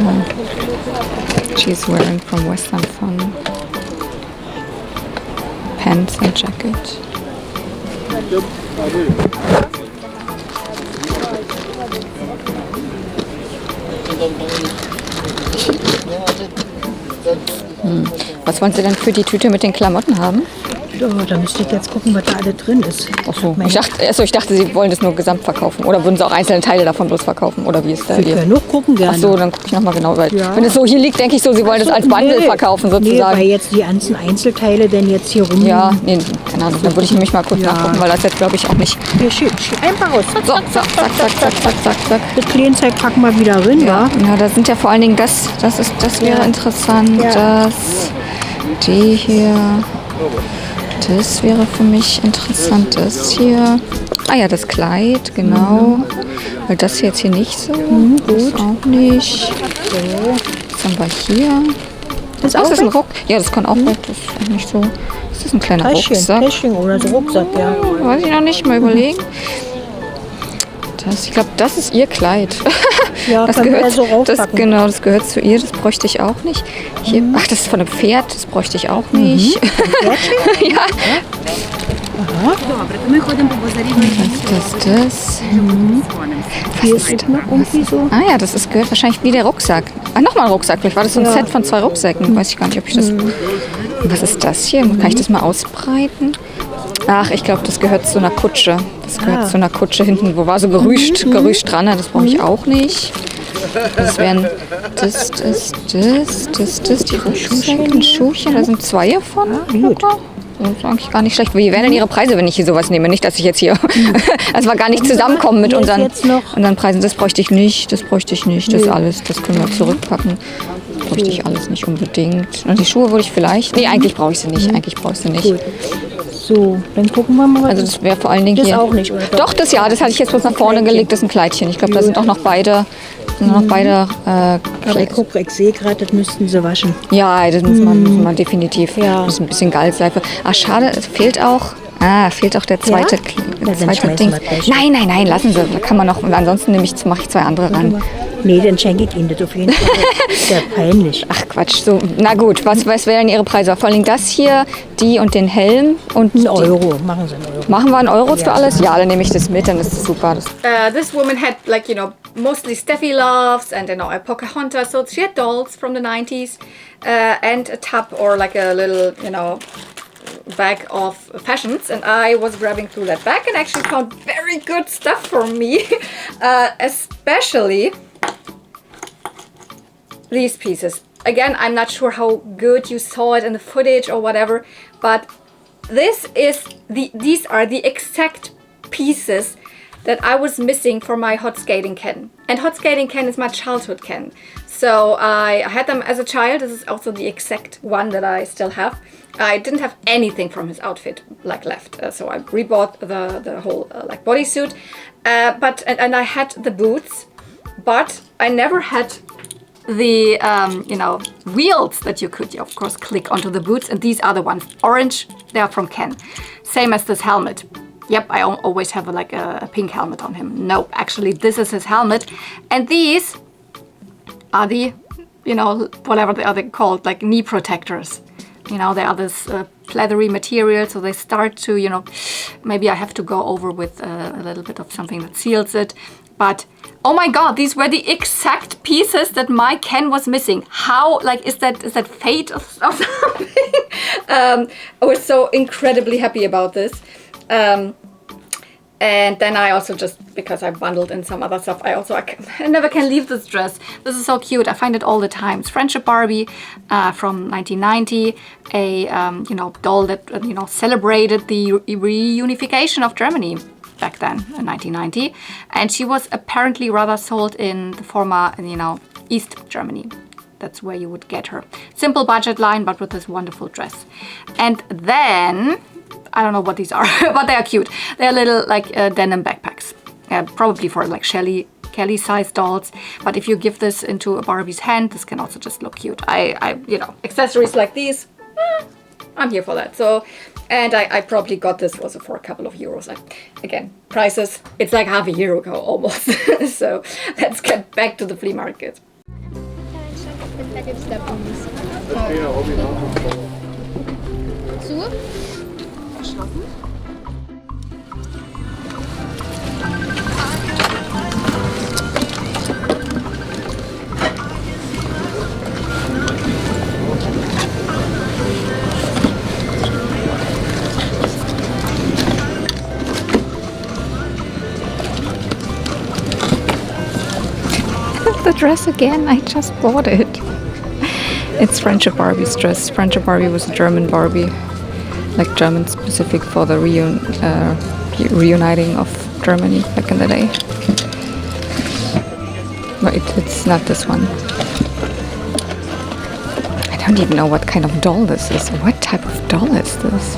and she's wearing from Western Fun pants and jacket. Was wollen Sie denn für die Tüte mit den Klamotten haben? Ja, da müsste ich jetzt gucken, was da alles drin ist. Achso, ich dachte, Sie wollen das nur gesamt verkaufen. Oder würden Sie auch einzelne Teile davon bloß verkaufen? Oder wie ist da Wir können noch gucken gerne. Achso, dann gucke ich nochmal genau. Weil wenn es so hier liegt, denke ich so, Sie wollen das als Bundle verkaufen sozusagen. Nee, weil jetzt die ganzen Einzelteile denn jetzt hier rum... Ja, nee, keine Ahnung. Dann würde ich nämlich mal kurz nachgucken, weil das jetzt glaube ich auch nicht... Hier, einfach raus. So, zack. Das Kleinzeug packen wir wieder rein, ja. Ja, da sind ja vor allen Dingen das wäre interessant. Ja. Die hier... Das wäre für mich interessant. Das hier. Ah ja, das Kleid, genau. Weil das jetzt hier nicht so. Gut. Das auch nicht. So. Was haben wir hier? Das ist ein Ruck. Ja, das kann auch weg. Das ist eigentlich so. Das ist ein kleiner Rucksack. Täschchen oder so Rucksack, ja. Weiß ich noch nicht. Mal überlegen. Ich glaube, das ist ihr Kleid. Ja, das gehört so raufpacken. Das gehört zu ihr. Das bräuchte ich auch nicht. Hier, ach, das ist von einem Pferd. Das bräuchte ich auch nicht. Ja. Aha. Das. Hier ist noch irgendwie so. Ah ja, das gehört wahrscheinlich wie der Rucksack. Ah, nochmal ein Rucksack. Vielleicht war das so ein Set von 2 Rucksäcken. Weiß ich gar nicht, ob ich das... Was ist das hier? Kann ich das mal ausbreiten? Ach, ich glaube, das gehört zu einer Kutsche. Das gehört zu einer Kutsche hinten, wo war so Gerüst dran. Das brauche ich auch nicht. Das wären die Rucksäcke, Schuhchen. Da sind 2 davon. Gut. Das ist eigentlich gar nicht schlecht. Wie wären denn Ihre Preise, wenn ich hier sowas nehme? Nicht, dass ich jetzt hier... Also wir gar nicht zusammenkommen mit unseren Preisen. Das bräuchte ich nicht. Das ist alles. Das können wir zurückpacken. Das bräuchte ich alles nicht unbedingt. Und die Schuhe würde ich vielleicht... Nee, eigentlich brauche ich sie nicht. Gut. So, dann gucken wir mal. Also das wäre vor allen Dingen das hier... auch nicht, oder? Doch, das hatte ich jetzt bloß nach vorne gelegt. Das ist ein Kleidchen. Ich glaube, da sind auch noch beide... Aber ich gucke, ich sehe gerade, das müssten sie waschen. Ja, das muss man definitiv. Ja. Das ist ein bisschen Galseife. Ah, schade, es fehlt auch... Ah, fehlt auch der zweite, zweite schmeißen Ding. wir gleich. Nein, lassen Sie. Da kann man noch. Ansonsten mache ich 2 andere ran. Nee, dann schenke ich Ihnen das auf jeden Fall. Ist ja peinlich. Ach Quatsch, so. Na gut, was wären Ihre Preise? Vor allem das hier, die und den Helm und Ein Euro, machen Sie einen Euro. Machen wir einen Euro für alles? Ja, dann nehme ich das mit, dann ist das super. This woman had like, you know, mostly Steffi loves and, you know, a Pocahontas. So she had dolls from the 90s and a tub or like a little, you know, bag of fashions. And I was grabbing through that bag and actually found very good stuff for me, especially these pieces. Again, I'm not sure how good you saw it in the footage or whatever, but these are the exact pieces that I was missing for my hot skating Ken. And hot skating Ken is my childhood Ken. So I had them as a child. This is also the exact one that I still have. I didn't have anything from his outfit like left, so I rebought the whole like bodysuit. But I had the boots, but I never had the you know, wheels that you could, of course, click onto the boots, and these are the ones. Orange, they are from Ken. Same as this helmet. Yep, I always have like a pink helmet on him. No, actually this is his helmet. And these are the, you know, whatever they are called, like knee protectors. You know, they are this leathery material, so they start to, you know, maybe I have to go over with a little bit of something that seals it. But oh my god, these were the exact pieces that my Ken was missing. How, like, is that fate or something? I was so incredibly happy about this. And then I also, just because I bundled in some other stuff, I never can leave this dress. This is so cute. I find it all the time. It's Friendship Barbie from 1990, a you know, doll that, you know, celebrated the reunification of Germany back then in 1990, and she was apparently rather sold in the former, you know, East Germany. That's where you would get her. Simple budget line, but with this wonderful dress. And then I don't know what these are, but they are cute. They're little like denim backpacks, probably for like Kelly sized dolls. But if you give this into a Barbie's hand, this can also just look cute. I you know, accessories like these, I'm here for that. So, and I probably got this also for a couple of euros. Again, prices, it's like half a year ago almost. So let's get back to the flea market. Zu? Verschlossen? The dress again, I just bought it. It's Friendship Barbie's dress. Friendship Barbie was a German Barbie, like German specific for the reuniting of Germany back in the day. But it's not this one. I don't even know what kind of doll this is. What type of doll is this?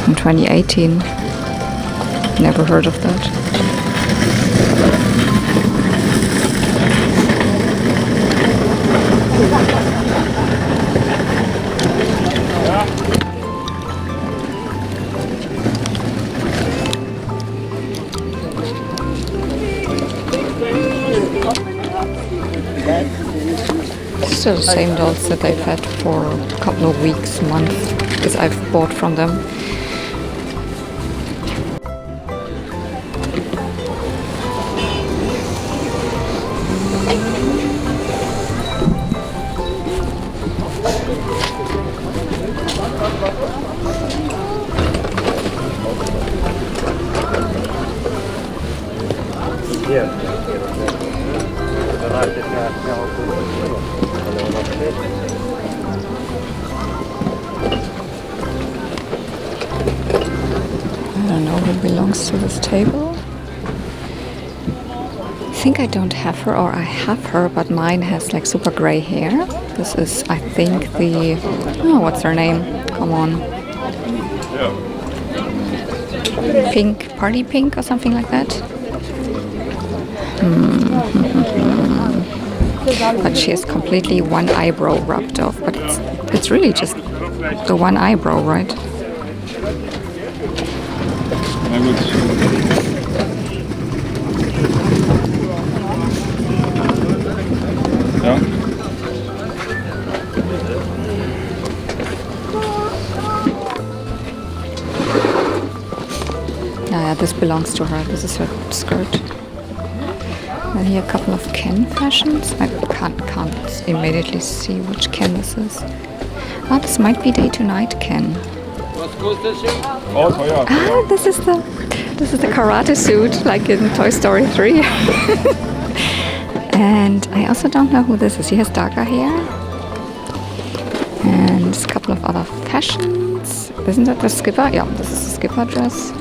In 2018. Never heard of that. Still the same dolls that I've had for a couple of weeks, months, because I've bought from them. I don't know who belongs to this table. I think I don't have her, or I have her, but mine has like super gray hair. This is, I think, the, oh, what's her name? Come on. Pink, Party Pink or something like that. But she has completely one eyebrow rubbed off, but it's really just the one eyebrow, right? Na gut. Ja. Yeah, this belongs to her. This is her skirt. And here a couple of Ken fashions. I can't immediately see which Ken this is. Ah, this might be Day to Night Ken. Was kostet das hier? Oh, teuer. Ah, this is the karate suit, like in Toy Story 3. And I also don't know who this is. He has darker hair. And a couple of other fashions. Isn't that the skipper? Yeah, this is the skipper dress.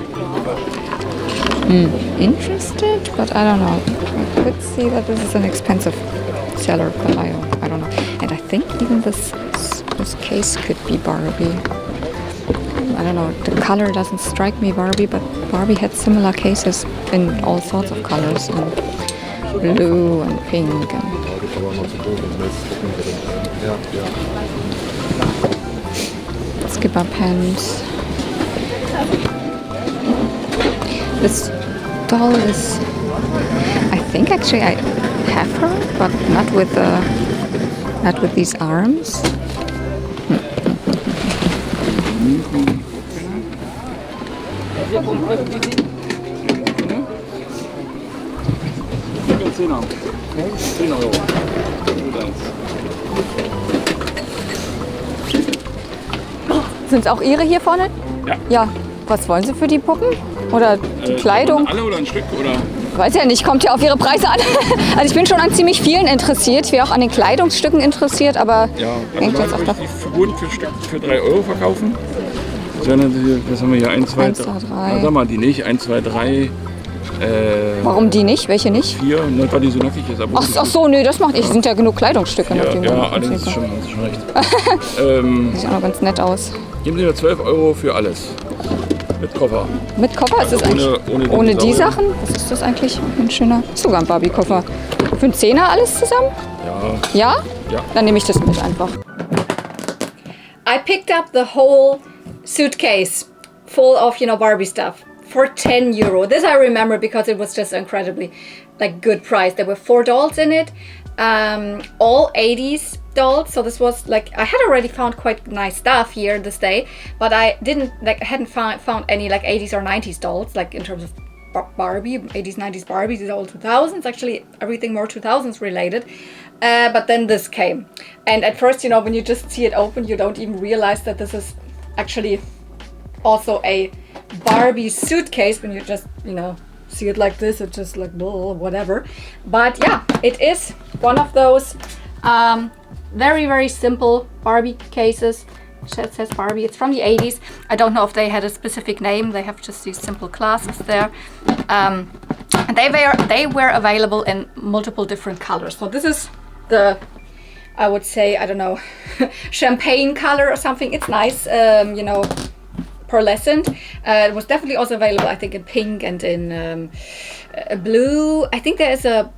Interested, but I don't know. I could see that this is an expensive seller, but I don't know. And I think even this case could be Barbie. I don't know, the color doesn't strike me Barbie, but Barbie had similar cases in all sorts of colors, in blue and pink. And skipper pants. This doll is, I think actually I have her, but not with these arms. Sind es auch Ihre hier vorne? Ja. Ja. Was wollen Sie für die Puppen? Oder die Kleidung? Alle oder ein Stück? Oder? Weiß ja nicht, kommt ja auf Ihre Preise an. Also ich bin schon an ziemlich vielen interessiert. Ich wäre auch an den Kleidungsstücken interessiert, aber ja, hängt jetzt auch davon. Die Figuren für Stück für 3 Euro verkaufen. Was haben wir hier? 1, 2, 3. Na, sag mal, die nicht. 1, 2, 3. Warum die nicht? Welche nicht? 4, nicht weil die so nackig ist. Aber ach so, nee, das macht nicht. Es sind ja genug Kleidungsstücke. Ja, alles ist schon recht. Sieht auch noch ganz nett aus. Geben Sie mir 12 Euro für alles. Mit Koffer. Mit Koffer? Also ist das eigentlich ohne die Sachen? Was ist das eigentlich? Ein schöner, sogar ein Barbie-Koffer. Für einen Zehner alles zusammen? Ja. Ja? Ja. Dann nehme ich das mit einfach. I picked up the whole suitcase full of, Barbie stuff for 10 euro. This I remember because it was just incredibly good price. There were 4 dolls in it, all 80s dolls. So this was I had already found quite nice stuff here this day, but I hadn't found any 80s or 90s dolls in terms of Barbie, 80s, 90s Barbies. These are all 2000s, actually everything more 2000s related. But then this came, and at first, when you just see it open, you don't even realize that this is actually also a Barbie suitcase. When you just see it like this, it's just whatever. But yeah, it is one of those very, very simple Barbie cases. It says Barbie. It's from the 80s. I don't know if they had a specific name. They have just these simple glasses there. And they were available in multiple different colors. So this is the, I would say, I don't know, champagne color or something. It's nice, pearlescent. It was definitely also available, I think, in pink and in blue. I think there is a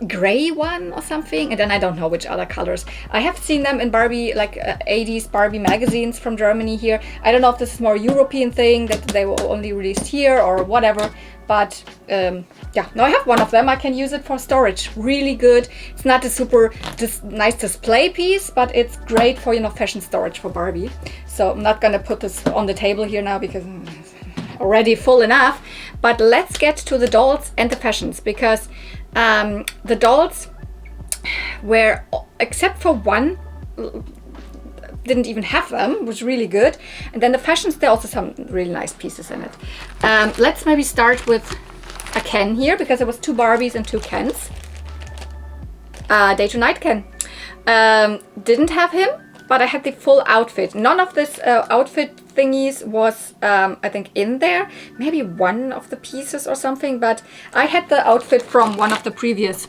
gray one or something, and then I don't know which other colors. I have seen them in Barbie, 80s Barbie magazines from Germany here. I don't know if this is more European thing, that they were only released here or whatever, but yeah, now I have one of them. I can use it for storage. Really good. It's not a super nice display piece, but it's great for fashion storage for Barbie. So I'm not gonna put this on the table here now because it's already full enough. But let's get to the dolls and the fashions, because the dolls were, except for one, didn't even have them, was really good. And then the fashions, there are also some really nice pieces in it. Let's maybe start with a Ken here, because there was 2 Barbies and 2 Kens. Day to Night Ken. Didn't have him, but I had the full outfit. None of this outfit thingies was, I think, in there. Maybe one of the pieces or something, but I had the outfit from one of the previous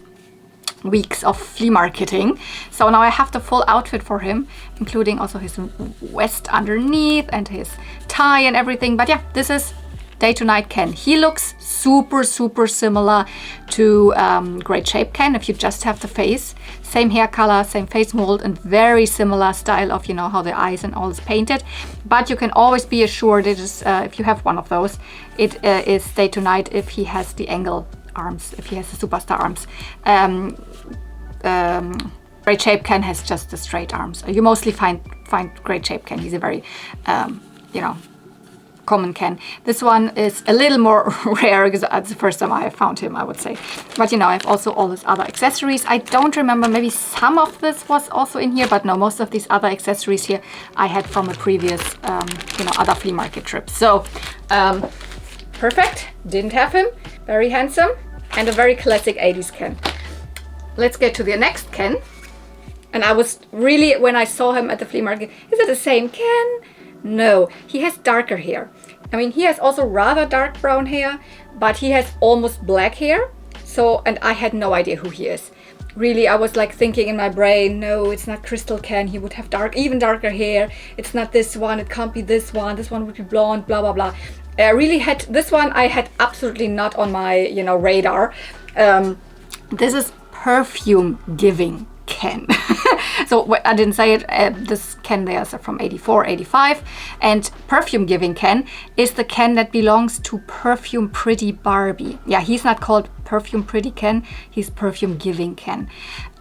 weeks of flea marketing. So now I have the full outfit for him, including also his vest underneath and his tie and everything. But yeah, this is Day to Night Ken. He looks super similar to Great Shape Ken if you just have the face. Same hair color, same face mold, and very similar style of, you know, how the eyes and all is painted. But you can always be assured it is, if you have one of those, it is Day to Night if he has the angle arms, if he has the superstar arms. Great Shape Ken has just the straight arms. You mostly find Great Shape Ken. He's a very, you know, common Ken. This one is a little more rare because it's the first time I have found him, I would say. But you know, I have also all these other accessories. I don't remember, maybe some of this was also in here, but no, most of these other accessories here I had from a previous, you know, other flea market trip. So, perfect. Didn't have him. Very handsome and a very classic 80s Ken. Let's get to the next Ken. And I was really, when I saw him at the flea market, is it the same Ken? No, he has darker hair. I mean, he has also rather dark brown hair, but he has almost black hair. So, and I had no idea who he is. Really, I was like thinking in my brain, no, it's not Crystal Ken. He would have even darker hair. It's not this one. It can't be this one. This one would be blonde, blah, blah, blah. I really had, this one I had absolutely not on my, you know, radar. This is perfume giving Ken. So I didn't say it, this Ken there is from 84, 85, and perfume giving Ken is the Ken that belongs to Perfume Pretty Barbie. Yeah, he's not called Perfume Pretty Ken, he's perfume giving Ken.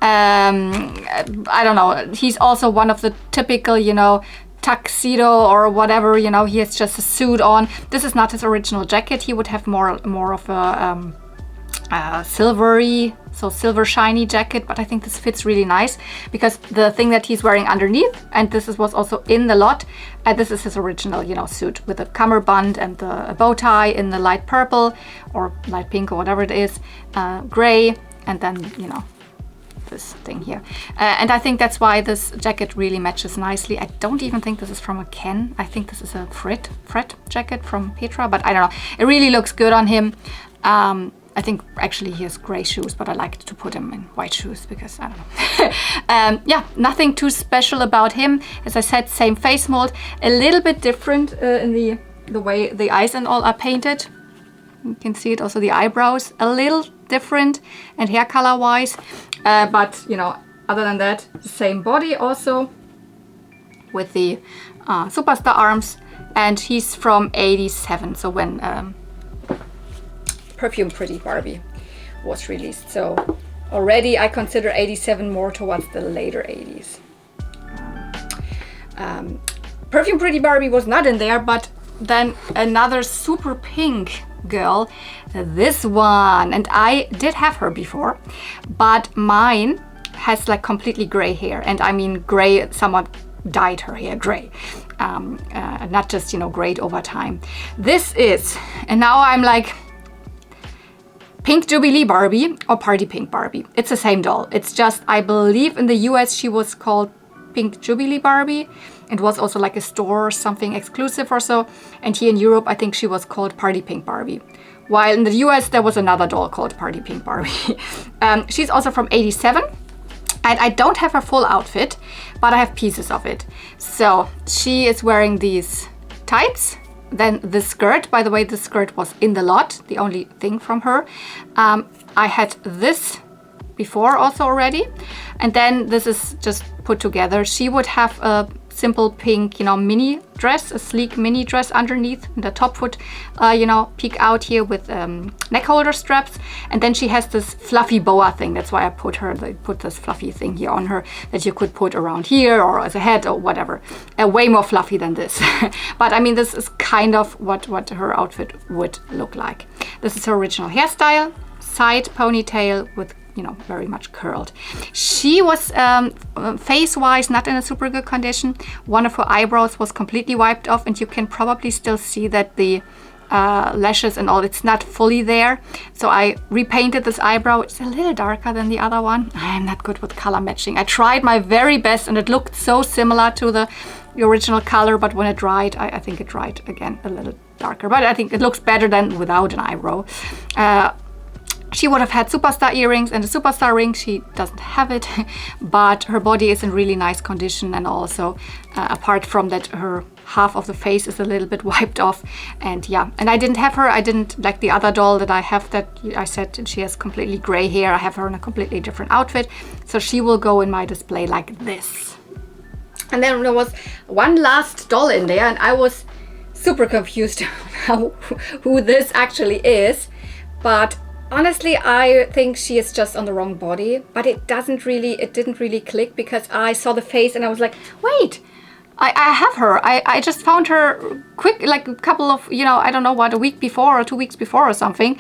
I don't know, he's also one of the typical, you know, tuxedo or whatever, you know, he has just a suit on. This is not his original jacket. He would have more of a silvery, so silver shiny jacket, but I think this fits really nice because the thing that he's wearing underneath, and this was also in the lot, this is his original, you know, suit with a cummerbund and the bow tie in the light purple or light pink or whatever it is, gray, and then, you know, this thing here. And I think that's why this jacket really matches nicely. I don't even think this is from a Ken. I think this is a fret jacket from Petra, but I don't know. It really looks good on him. I think actually he has gray shoes, but I like to put him in white shoes because I don't know. Yeah, nothing too special about him. As I said, same face mold, a little bit different in the way the eyes and all are painted. You can see it also, the eyebrows a little different and hair color wise, but you know, other than that, the same body also with the superstar arms, and he's from 87, so when Perfume Pretty Barbie was released. So already I consider 87 more towards the later 80s. Perfume Pretty Barbie was not in there, but then another super pink girl, this one, and I did have her before, but mine has like completely gray hair, and I mean gray, someone dyed her hair gray, not just, you know, grayed over time. This is, and now I'm like, Pink Jubilee Barbie or Party Pink Barbie. It's the same doll. It's just, I believe in the US she was called Pink Jubilee Barbie. It was also like a store or something exclusive or so. And here in Europe, I think she was called Party Pink Barbie. While in the US, there was another doll called Party Pink Barbie. She's also from 87. And I don't have her full outfit, but I have pieces of it. So she is wearing these tights. Then the skirt, by the way, the skirt was in the lot, the only thing from her. I had this before also already. And then this is just put together. She would have a simple pink, you know, mini dress, a sleek mini dress underneath. The top would, you know, peek out here with neck holder straps. And then she has this fluffy boa thing. That's why I put this fluffy thing here on her that you could put around here or as a head or whatever. Way more fluffy than this. But I mean, this is kind of what her outfit would look like. This is her original hairstyle, side ponytail with, you know, very much curled. She was face-wise not in a super good condition. One of her eyebrows was completely wiped off, and you can probably still see that the lashes and all, it's not fully there. So I repainted this eyebrow. It's a little darker than the other one. I'm not good with color matching. I tried my very best and it looked so similar to the original color, but when it dried, I think it dried again a little darker. But I think it looks better than without an eyebrow. She would have had superstar earrings and a superstar ring. She doesn't have it, but her body is in really nice condition. And also, apart from that, her half of the face is a little bit wiped off. And yeah, and I didn't have her, I didn't like the other doll that I have that I said she has completely gray hair. I have her in a completely different outfit. So she will go in my display like this. And then there was one last doll in there, and I was super confused who this actually is. But honestly, I think she is just on the wrong body. But it didn't really click, because I saw the face and I was like, wait, I have her. I just found her quick, like a couple of, you know, I don't know what, a week before or 2 weeks before or something.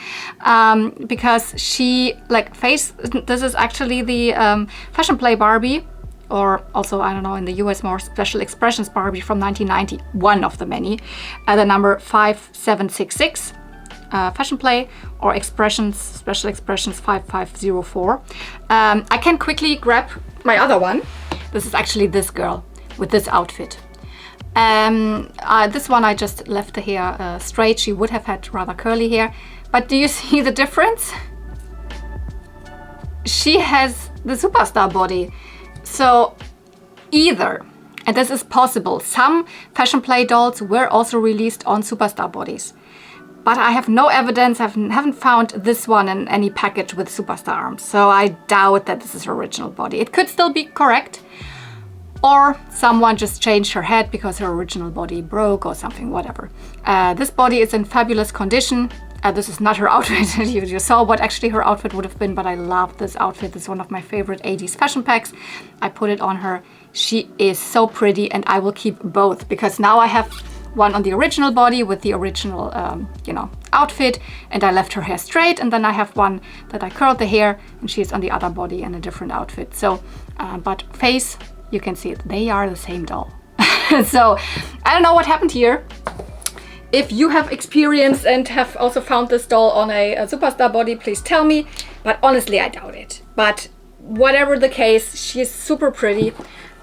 Because she, like, this is actually the Fashion Play Barbie. Or also, I don't know, in the US, more Special Expressions Barbie from 1990, one of the many, the number 5766, Fashion Play, or Special Expressions 5504. I can quickly grab my other one. This is actually this girl with this outfit. This one I just left the hair straight. She would have had rather curly hair. But do you see the difference? She has the superstar body. So either, and this is possible, some Fashion Play dolls were also released on superstar bodies. But I have no evidence, I haven't found this one in any package with superstar arms. So I doubt that this is her original body. It could still be correct. Or someone just changed her head because her original body broke or something, whatever. This body is in fabulous condition. This is not her outfit. You saw what actually her outfit would have been, but I love this outfit. It's one of my favorite 80s fashion packs. I put it on her. She is so pretty, and I will keep both, because now I have one on the original body with the original, you know, outfit, and I left her hair straight, and then I have one that I curled the hair, and she's on the other body in a different outfit. So, but face, you can see it. They are the same doll. So, I don't know what happened here. If you have experienced and have also found this doll on a superstar body, please tell me. But honestly, I doubt it. But whatever the case, she is super pretty.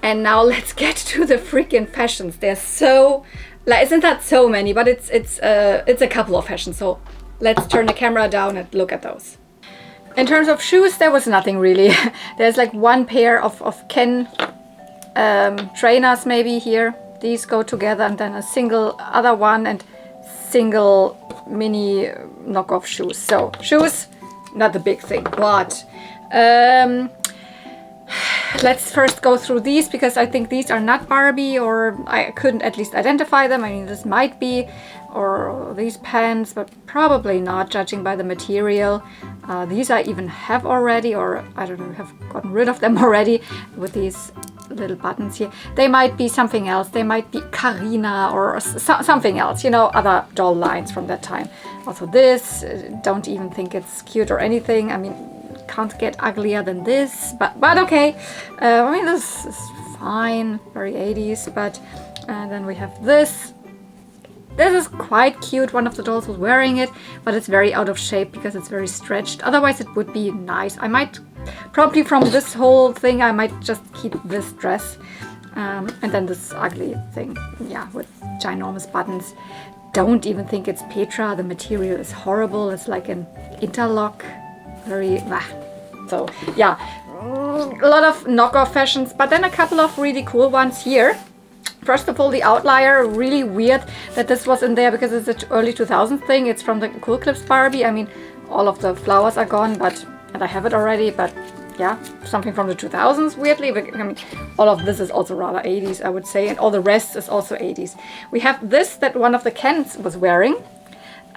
And now let's get to the freaking fashions. There's so, like, isn't that so many? But it's a couple of fashions. So let's turn the camera down and look at those. In terms of shoes, there was nothing really. There's like one pair of Ken trainers maybe here. These go together, and then a single other one, and single mini knockoff shoes. So shoes, not the big thing, but let's first go through these, because I think these are not Barbie, or I couldn't at least identify them. I mean, this might be, or these pants, but probably not, judging by the material. These I even have already, or I don't know, have gotten rid of them already, with these little buttons here. They might be something else. They might be Carina or something else, you know, other doll lines from that time. Also this, don't even think it's cute or anything. I mean, can't get uglier than this, but okay. I mean, this is fine, very 80s, but then we have this. This is quite cute. One of the dolls was wearing it, but it's very out of shape because it's very stretched. Otherwise, it would be nice. I might, probably from this whole thing, I might just keep this dress. And then this ugly thing, yeah, with ginormous buttons. Don't even think it's Petra. The material is horrible. It's like an interlock. Very, so yeah, a lot of knockoff fashions, but then a couple of really cool ones here. First of all, the outlier, really weird that this was in there, because it's an early 2000s thing. It's from the Cool Clips Barbie. I mean, all of the flowers are gone, and I have it already, but yeah, something from the 2000s, weirdly. But, I mean, all of this is also rather 80s, I would say, and all the rest is also 80s. We have this that one of the Kens was wearing.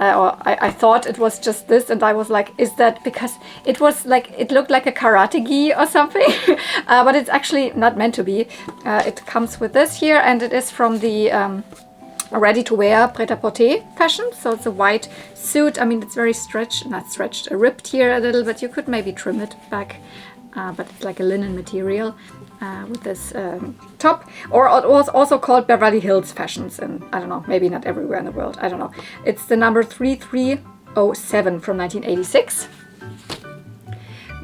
Or I thought it was just this, and I was like, is that because it was like, it looked like a karate gi or something, but it's actually not meant to be. It comes with this here, and it is from the ready-to-wear pret-a-porter fashion. So it's a white suit. I mean, it's very stretched, not stretched, ripped here a little bit. You could maybe trim it back, but it's like a linen material. With this top, or it was also called Beverly Hills fashions, and I don't know, maybe not everywhere in the world, I don't know. It's the number 3307 from 1986.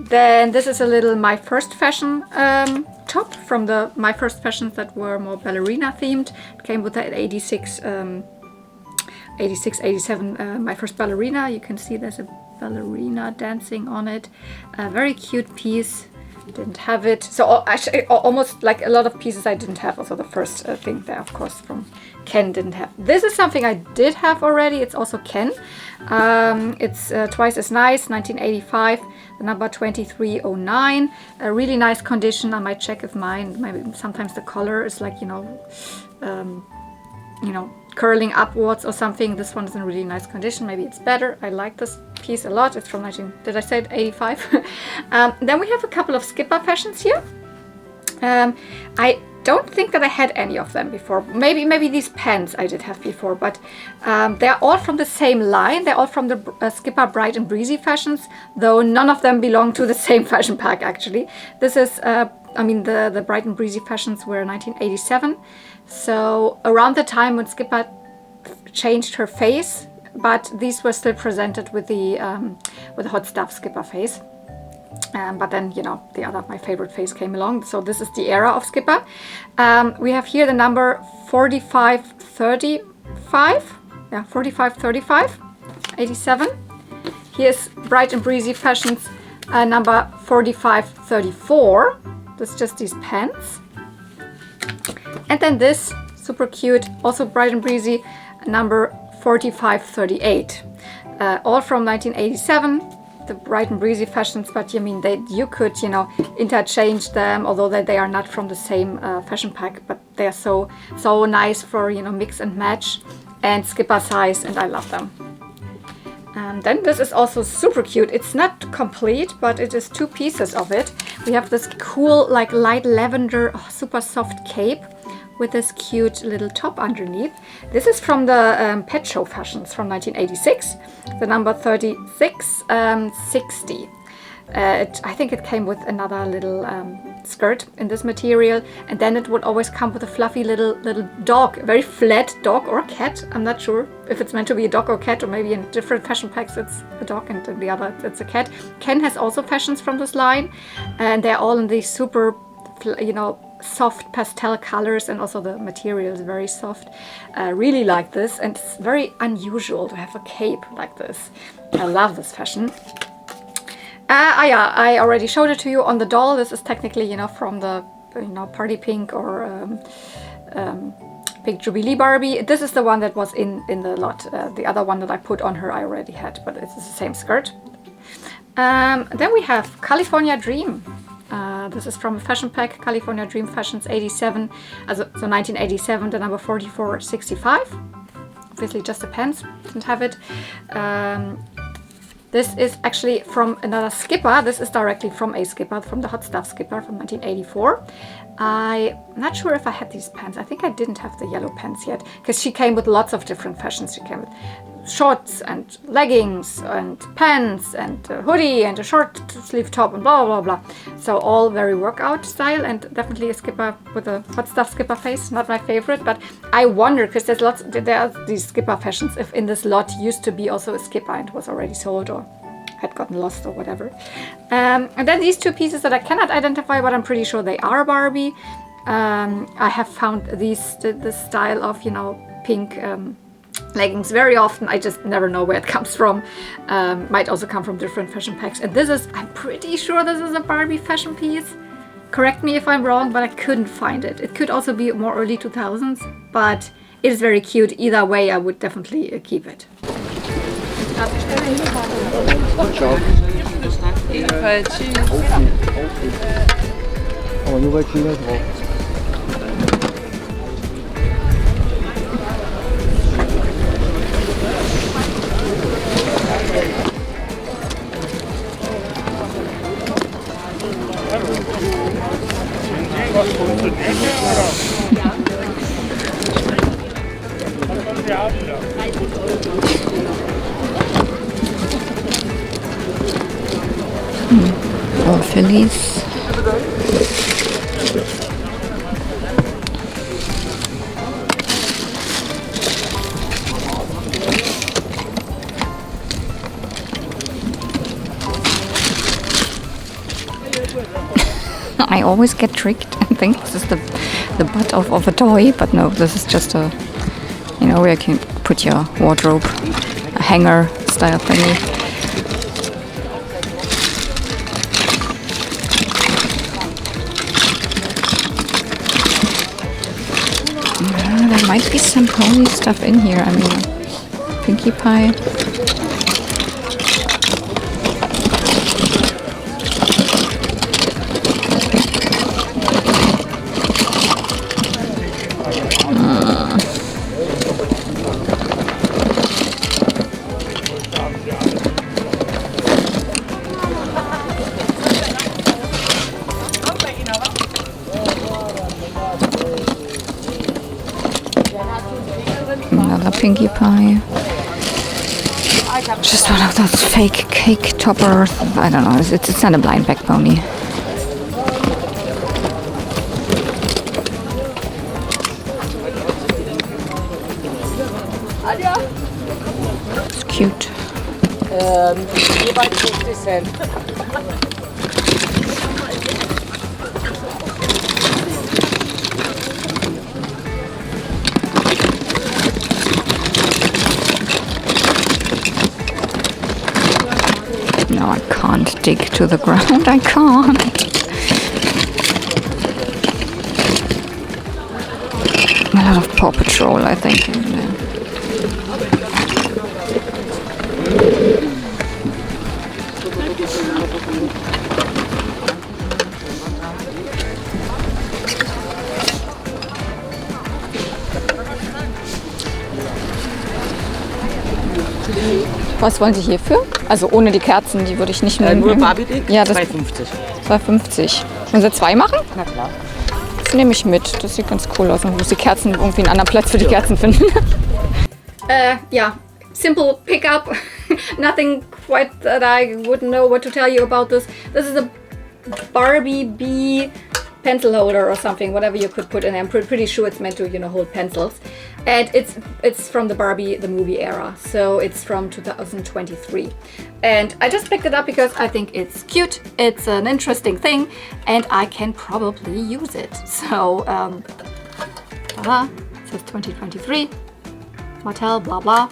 Then this is a little My First Fashion top from the My First Fashions that were more ballerina themed. It came with the 86, 87 My First Ballerina. You can see there's a ballerina dancing on it. A very cute piece. Didn't have it. So actually, almost like a lot of pieces I didn't have. Also the first thing there, of course, from Ken didn't have. This is something I did have already. It's also Ken. It's Twice as Nice, 1985, the number 2309. A really nice condition. I might check if mine, maybe sometimes the color is like, curling upwards or something. This one is in really nice condition. Maybe it's better. I like this piece a lot. It's from 85. Then we have a couple of Skipper fashions here. I don't think that I had any of them before. Maybe these pants I did have before, but they're all from the same line. They're all from the Skipper Bright and Breezy fashions, though none of them belong to the same fashion pack actually. This is, the Bright and Breezy fashions were 1987. So around the time when Skipper changed her face, but these were still presented with the Hot Stuff Skipper face. But then, my favorite face came along. So this is the era of Skipper. We have here the number 4535. Yeah, 4535, 87. Here's Bright and Breezy Fashions number 4534. That's just these pants. And then this, super cute, also Bright and Breezy, number 4538. All from 1987. The Bright and Breezy fashions, but you could interchange them, although they are not from the same fashion pack, but they are so nice for mix and match and Skipper size, and I love them. Then this is also super cute. It's not complete, but it is two pieces of it. We have this cool like light lavender, super soft cape with this cute little top underneath. This is from the Pet Show fashions from 1986, the number 3660. I think it came with another little skirt in this material, and then it would always come with a fluffy little dog, a very flat dog or a cat. I'm not sure if it's meant to be a dog or cat, or maybe in different fashion packs it's a dog and in the other it's a cat. Ken has also fashions from this line, and they're all in these super, soft pastel colors, and also the material is very soft. Really like this, and it's very unusual to have a cape like this. I love this fashion. I already showed it to you on the doll. This is technically, from the, Party Pink or Pink Jubilee Barbie. This is the one that was in the lot. The other one that I put on her I already had, but it's the same skirt. Then we have California Dream. This is from a fashion pack, California Dream Fashions 87, so 1987, the number 4465. Obviously just the pants, didn't have it. This is actually from another Skipper. This is directly from a Skipper, from the Hot Stuff Skipper from 1984. I'm not sure if I had these pants. I think I didn't have the yellow pants yet, because she came with lots of different fashions. She came with shorts and leggings and pants and a hoodie and a short sleeve top and blah blah blah. So all very workout style, and definitely a Skipper with a Hot Stuff Skipper face. Not my favorite, but I wonder, because there are these Skipper fashions, if in this lot used to be also a Skipper and was already sold or had gotten lost or whatever. And then these two pieces that I cannot identify, but I'm pretty sure they are Barbie. I have found this style of pink leggings very often. I just never know where it comes from. Might also come from different fashion packs. And this is, I'm pretty sure this is a Barbie fashion piece. Correct me if I'm wrong, but I couldn't find it. It could also be more early 2000s, but it is very cute. Either way, I would definitely keep it. Aber nur bei Kinder drauf. Oh, Phillies. I always get tricked and think this is the butt of a toy, but no, this is just a, where you can put your wardrobe, a hanger style thingy. might be some pony stuff in here. I mean, Pinkie Pie. Another Pinkie Pie. Just one of those fake cake toppers. I don't know. It's not a blind bag pony. It's cute. Jeweils 50 Cent. No, I can't dig to the ground. I can't. A lot of Paw Patrol, I think. Was wollen Sie hierfür? Also ohne die Kerzen, die würde ich nicht nehmen. Nur Barbie-Dick? Ja, das 2,50. 2,50. Wollen Sie 2 machen? Na klar. Das nehme ich mit. Das sieht ganz cool aus. Man muss die Kerzen irgendwie einen anderen Platz für die Kerzen finden. Yeah, simple pickup. Nothing quite that I wouldn't know what to tell you about this. This is a Barbie bee pencil holder or something, whatever you could put in. I'm pretty sure it's meant to, you know, hold pencils. And it's from the Barbie the movie era, so it's from 2023. And I just picked it up because I think it's cute, it's an interesting thing, and I can probably use it. So, it says 2023, Mattel, blah blah.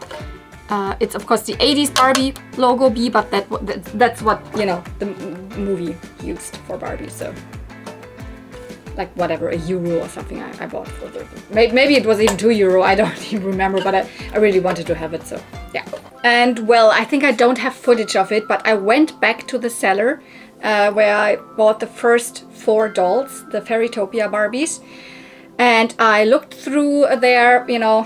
It's of course the 80s Barbie logo bee, but that's what, you know, the movie used for Barbie, so. Like whatever, €1 or something I bought for the... Maybe it was even €2, I don't even remember, but I really wanted to have it, so yeah. And well, I think I don't have footage of it, but I went back to the seller where I bought the first 4 dolls, the Fairytopia Barbies. And I looked through their, you know,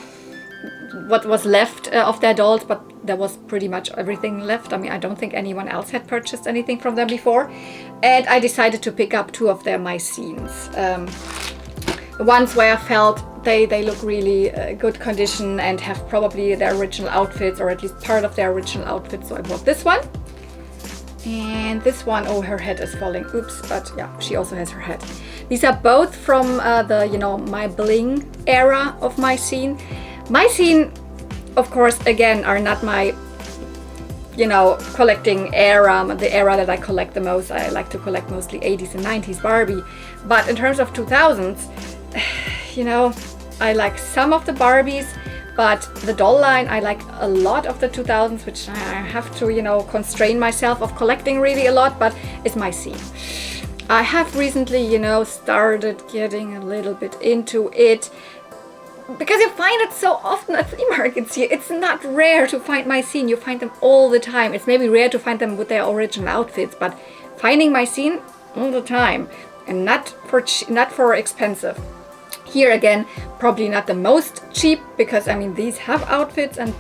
what was left of their dolls, but there was pretty much everything left. I mean, I don't think anyone else had purchased anything from them before. And I decided to pick up 2 of their McScenes. The ones where I felt they look really good condition and have probably their original outfits, or at least part of their original outfits. So I bought this one. And this one, oh, her head is falling. Oops, but yeah, she also has her head. These are both from the, you know, My Bling era of McScene. McScene, of course, again, are not my, you know, collecting era, the era that I collect the most. I like to collect mostly 80s and 90s Barbie. But in terms of 2000s, you know, I like some of the Barbies, but the doll line, I like a lot of the 2000s, which I have to, you know, constrain myself of collecting really a lot, but it's McScene. I have recently, you know, started getting a little bit into it, because you find it so often at flea markets here. It's not rare to find McScene. You find them all the time. It's maybe rare to find them with their original outfits, but finding McScene all the time, and not for expensive. Here again, probably not the most cheap, because I mean these have outfits, and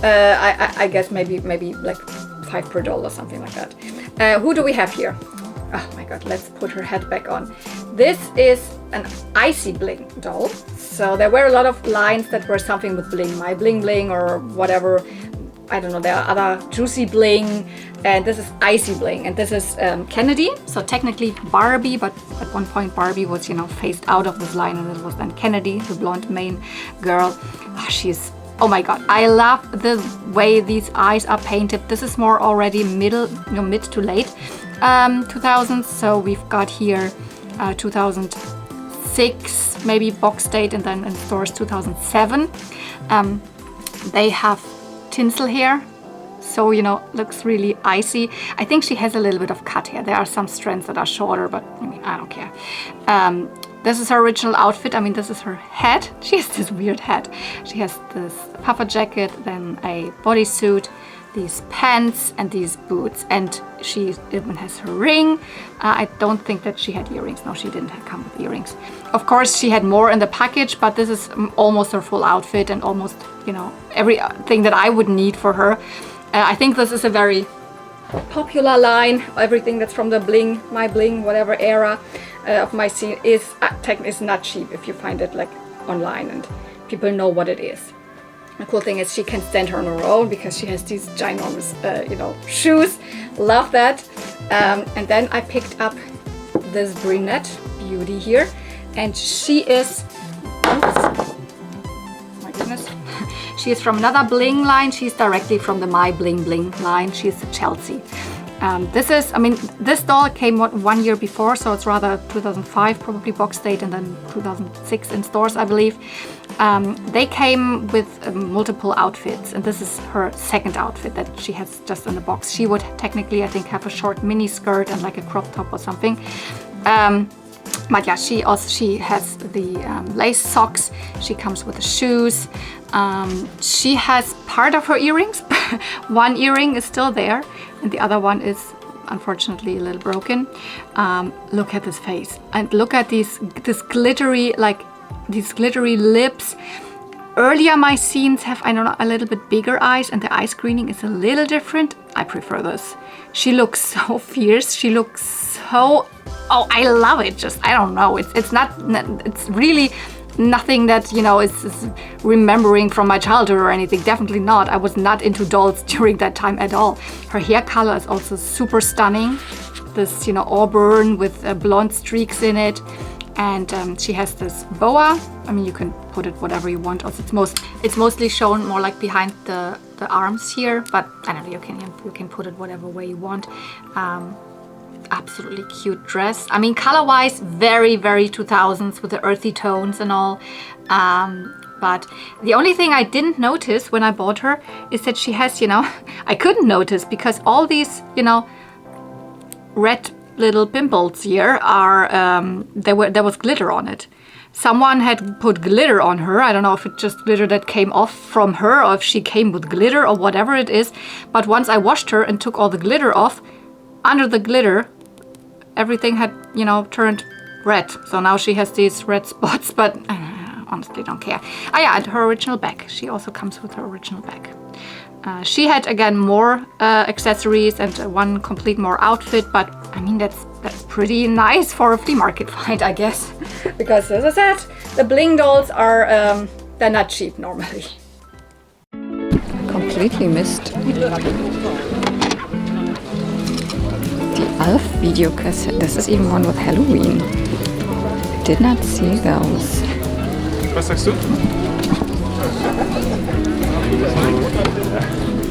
I guess maybe like $5 per doll or something like that. Who do we have here? Oh my god, let's put her head back on. This is an Icy Bling doll. So there were a lot of lines that were something with bling, My Bling Bling or whatever. I don't know, there are other Juicy Bling, and this is Icy Bling, and this is Kennedy. So technically Barbie, but at one point Barbie was, you know, phased out of this line, and it was then Kennedy, the blonde main girl. Oh, she's, oh my god, I love the way these eyes are painted. This is more already mid to late 2000s. So we've got here 2006, maybe box date, and then in stores 2007. They have tinsel here, so, you know, looks really icy. I think she has a little bit of cut hair. There are some strands that are shorter, but I mean, I don't care. This is her original outfit. I mean, this is her hat. She has this weird hat. She has this puffer jacket, then a bodysuit, these pants, and these boots. And she even has her ring. I don't think that she had earrings. No, she didn't come with earrings. Of course, she had more in the package, but this is almost her full outfit and almost, you know, everything that I would need for her. I think this is a very popular line. Everything that's from the bling, my bling, whatever era of McScene is not cheap if you find it like online and people know what it is. The cool thing is she can stand her on her own because she has these ginormous, you know, shoes. Love that. And then I picked up this brunette beauty here, and she is, oops, my goodness, she is from another bling line. She's directly from the My Bling Bling line. She's a Chelsea. This is, I mean, this doll came 1 year before, so it's rather 2005 probably box date, and then 2006 in stores, I believe. They came with multiple outfits, and this is her second outfit that she has just in the box. She would technically, I think, have a short mini skirt and like a crop top or something. But yeah, she has the lace socks. She comes with the shoes. She has part of her earrings. One earring is still there, and the other one is unfortunately a little broken. Look at this face, and look at this glittery, like these glittery lips. Earlier McScenes have, I don't know, a little bit bigger eyes, and the eye screening is a little different. I prefer this. She looks so fierce. She looks so, oh, I love it. Just, I don't know. It's really nothing that, you know, is remembering from my childhood or anything. Definitely not. I was not into dolls during that time at all. Her hair color is also super stunning. This, you know, auburn with blonde streaks in it. And she has this boa. I mean, you can put it whatever you want. Also, it's mostly shown more like behind the arms here, but I don't know, you can put it whatever way you want. Absolutely cute dress. I mean, color-wise, very, very 2000s with the earthy tones and all. But the only thing I didn't notice when I bought her is that she has, you know, I couldn't notice because all these, you know, red little pimples here are, there was glitter on it. Someone had put glitter on her. I don't know if it's just glitter that came off from her or if she came with glitter or whatever it is. But once I washed her and took all the glitter off, under the glitter, everything had, you know, turned red. So now she has these red spots, but I honestly don't care. Oh yeah, and her original bag. She also comes with her original bag. She had, again, more accessories and one complete more outfit, but I mean, that's pretty nice for a flea market find, I guess. Because, as I said, the bling dolls are, they're not cheap normally. Completely missed. The Alf Videocassette. This is even one with Halloween. Did not see those. Was sagst du?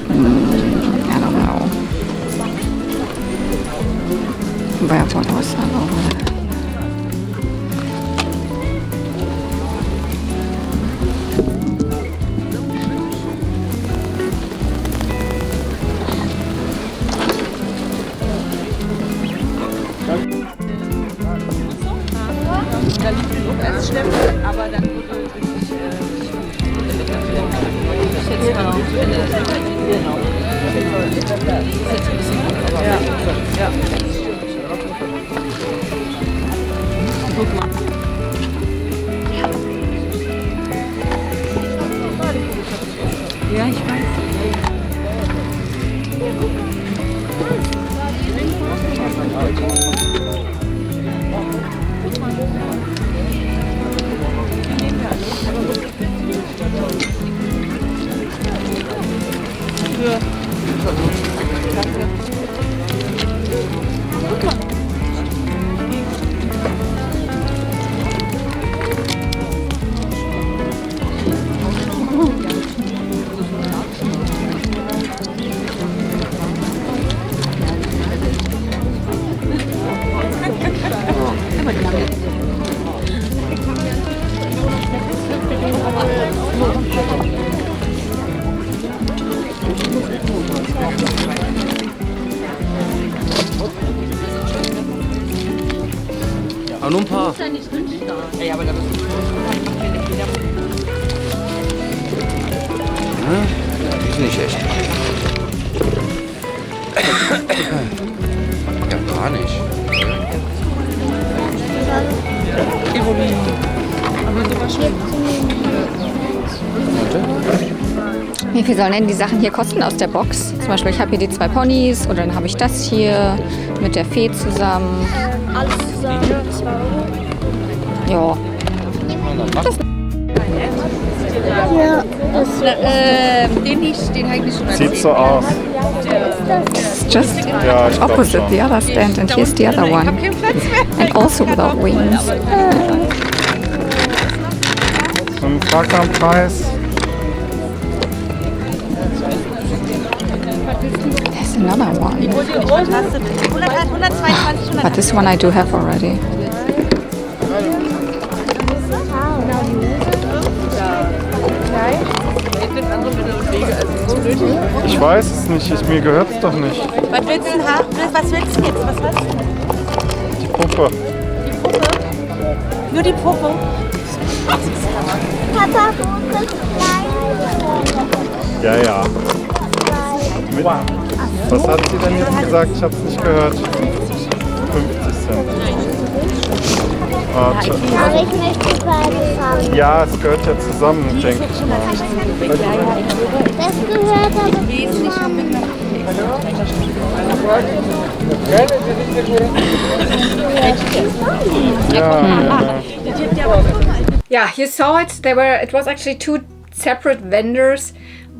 I don't know. Where was that over there? Da liegt genug als Stempel, aber dann wurde richtig ich schätze mal, ich finde das genau. Das ist jetzt ein bisschen gut, aber ja. Guck mal. Ja, ich weiß. Aber nur ein paar. Die ist nicht echt. Ja, gar nicht. Wie viel sollen denn die Sachen hier kosten aus der Box? Zum Beispiel, ich habe hier die 2 Ponys oder dann habe ich das hier mit der Fee zusammen. Alles zusammen 2 Euro. Ja. Das Ja, Den habe ich nicht schon Sieht so aus. is just Ja, ich glaub opposite schon. the other stand and here's the other one. And also without wings. Frag nach dem Preis. There's another one. But this one I do have already. Ich weiß es nicht, mir gehört es doch nicht. Was willst du denn haben? Was willst du jetzt? Was willst du? Die Puppe. Nur die Puppe? Papa, wo ist klein? Ja. Mit, was hat sie denn jetzt gesagt? Ich hab's nicht gehört. 50 Cent. Aber ich möchte kleine haben. Ja, es gehört ja zusammen, denke ich mal. Das gehört aber wesentlich. Yeah, you saw it. It was actually 2 separate vendors,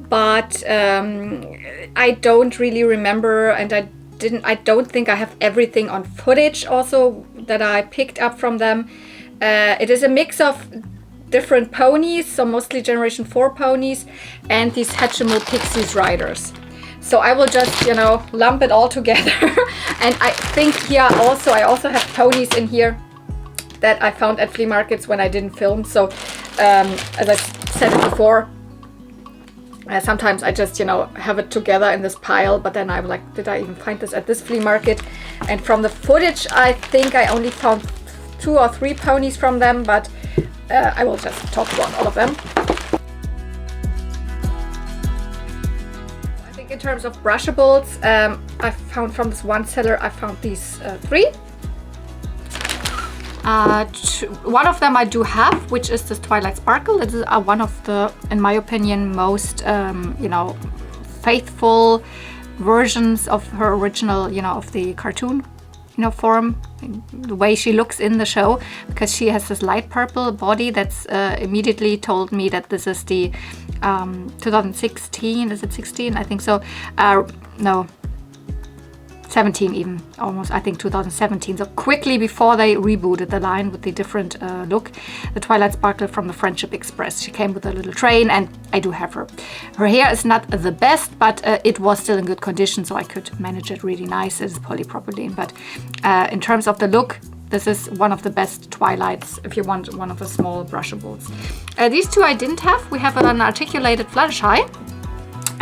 but I don't really remember, and I don't think I have everything on footage also that I picked up from them. It is a mix of different ponies, so mostly Generation 4 ponies, and these Hatchimal Pixies riders. So I will just, lump it all together. And I think here also, I also have ponies in here that I found at flea markets when I didn't film. So as I said it before, sometimes I just, have it together in this pile, but then I'm like, did I even find this at this flea market? And from the footage, I think I only found 2 or 3 ponies from them, but I will just talk about all of them. I think in terms of brushables, I found from this one seller, I found these 3. One of them I do have, which is this Twilight Sparkle. It is one of the, in my opinion, most faithful versions of her original, of the cartoon, form, the way she looks in the show, because she has this light purple body that's immediately told me that this is the 2016. Is it 16? I think so. No. 17 even, almost, I think 2017, so quickly before they rebooted the line with the different look. The Twilight Sparkle from the Friendship Express. She came with a little train, and I do have her. Her hair is not the best, but it was still in good condition, so I could manage it really nice. It is polypropylene, but in terms of the look, this is one of the best Twilights if you want one of the small brushables. These 2 I didn't have. We have an articulated Fluttershy.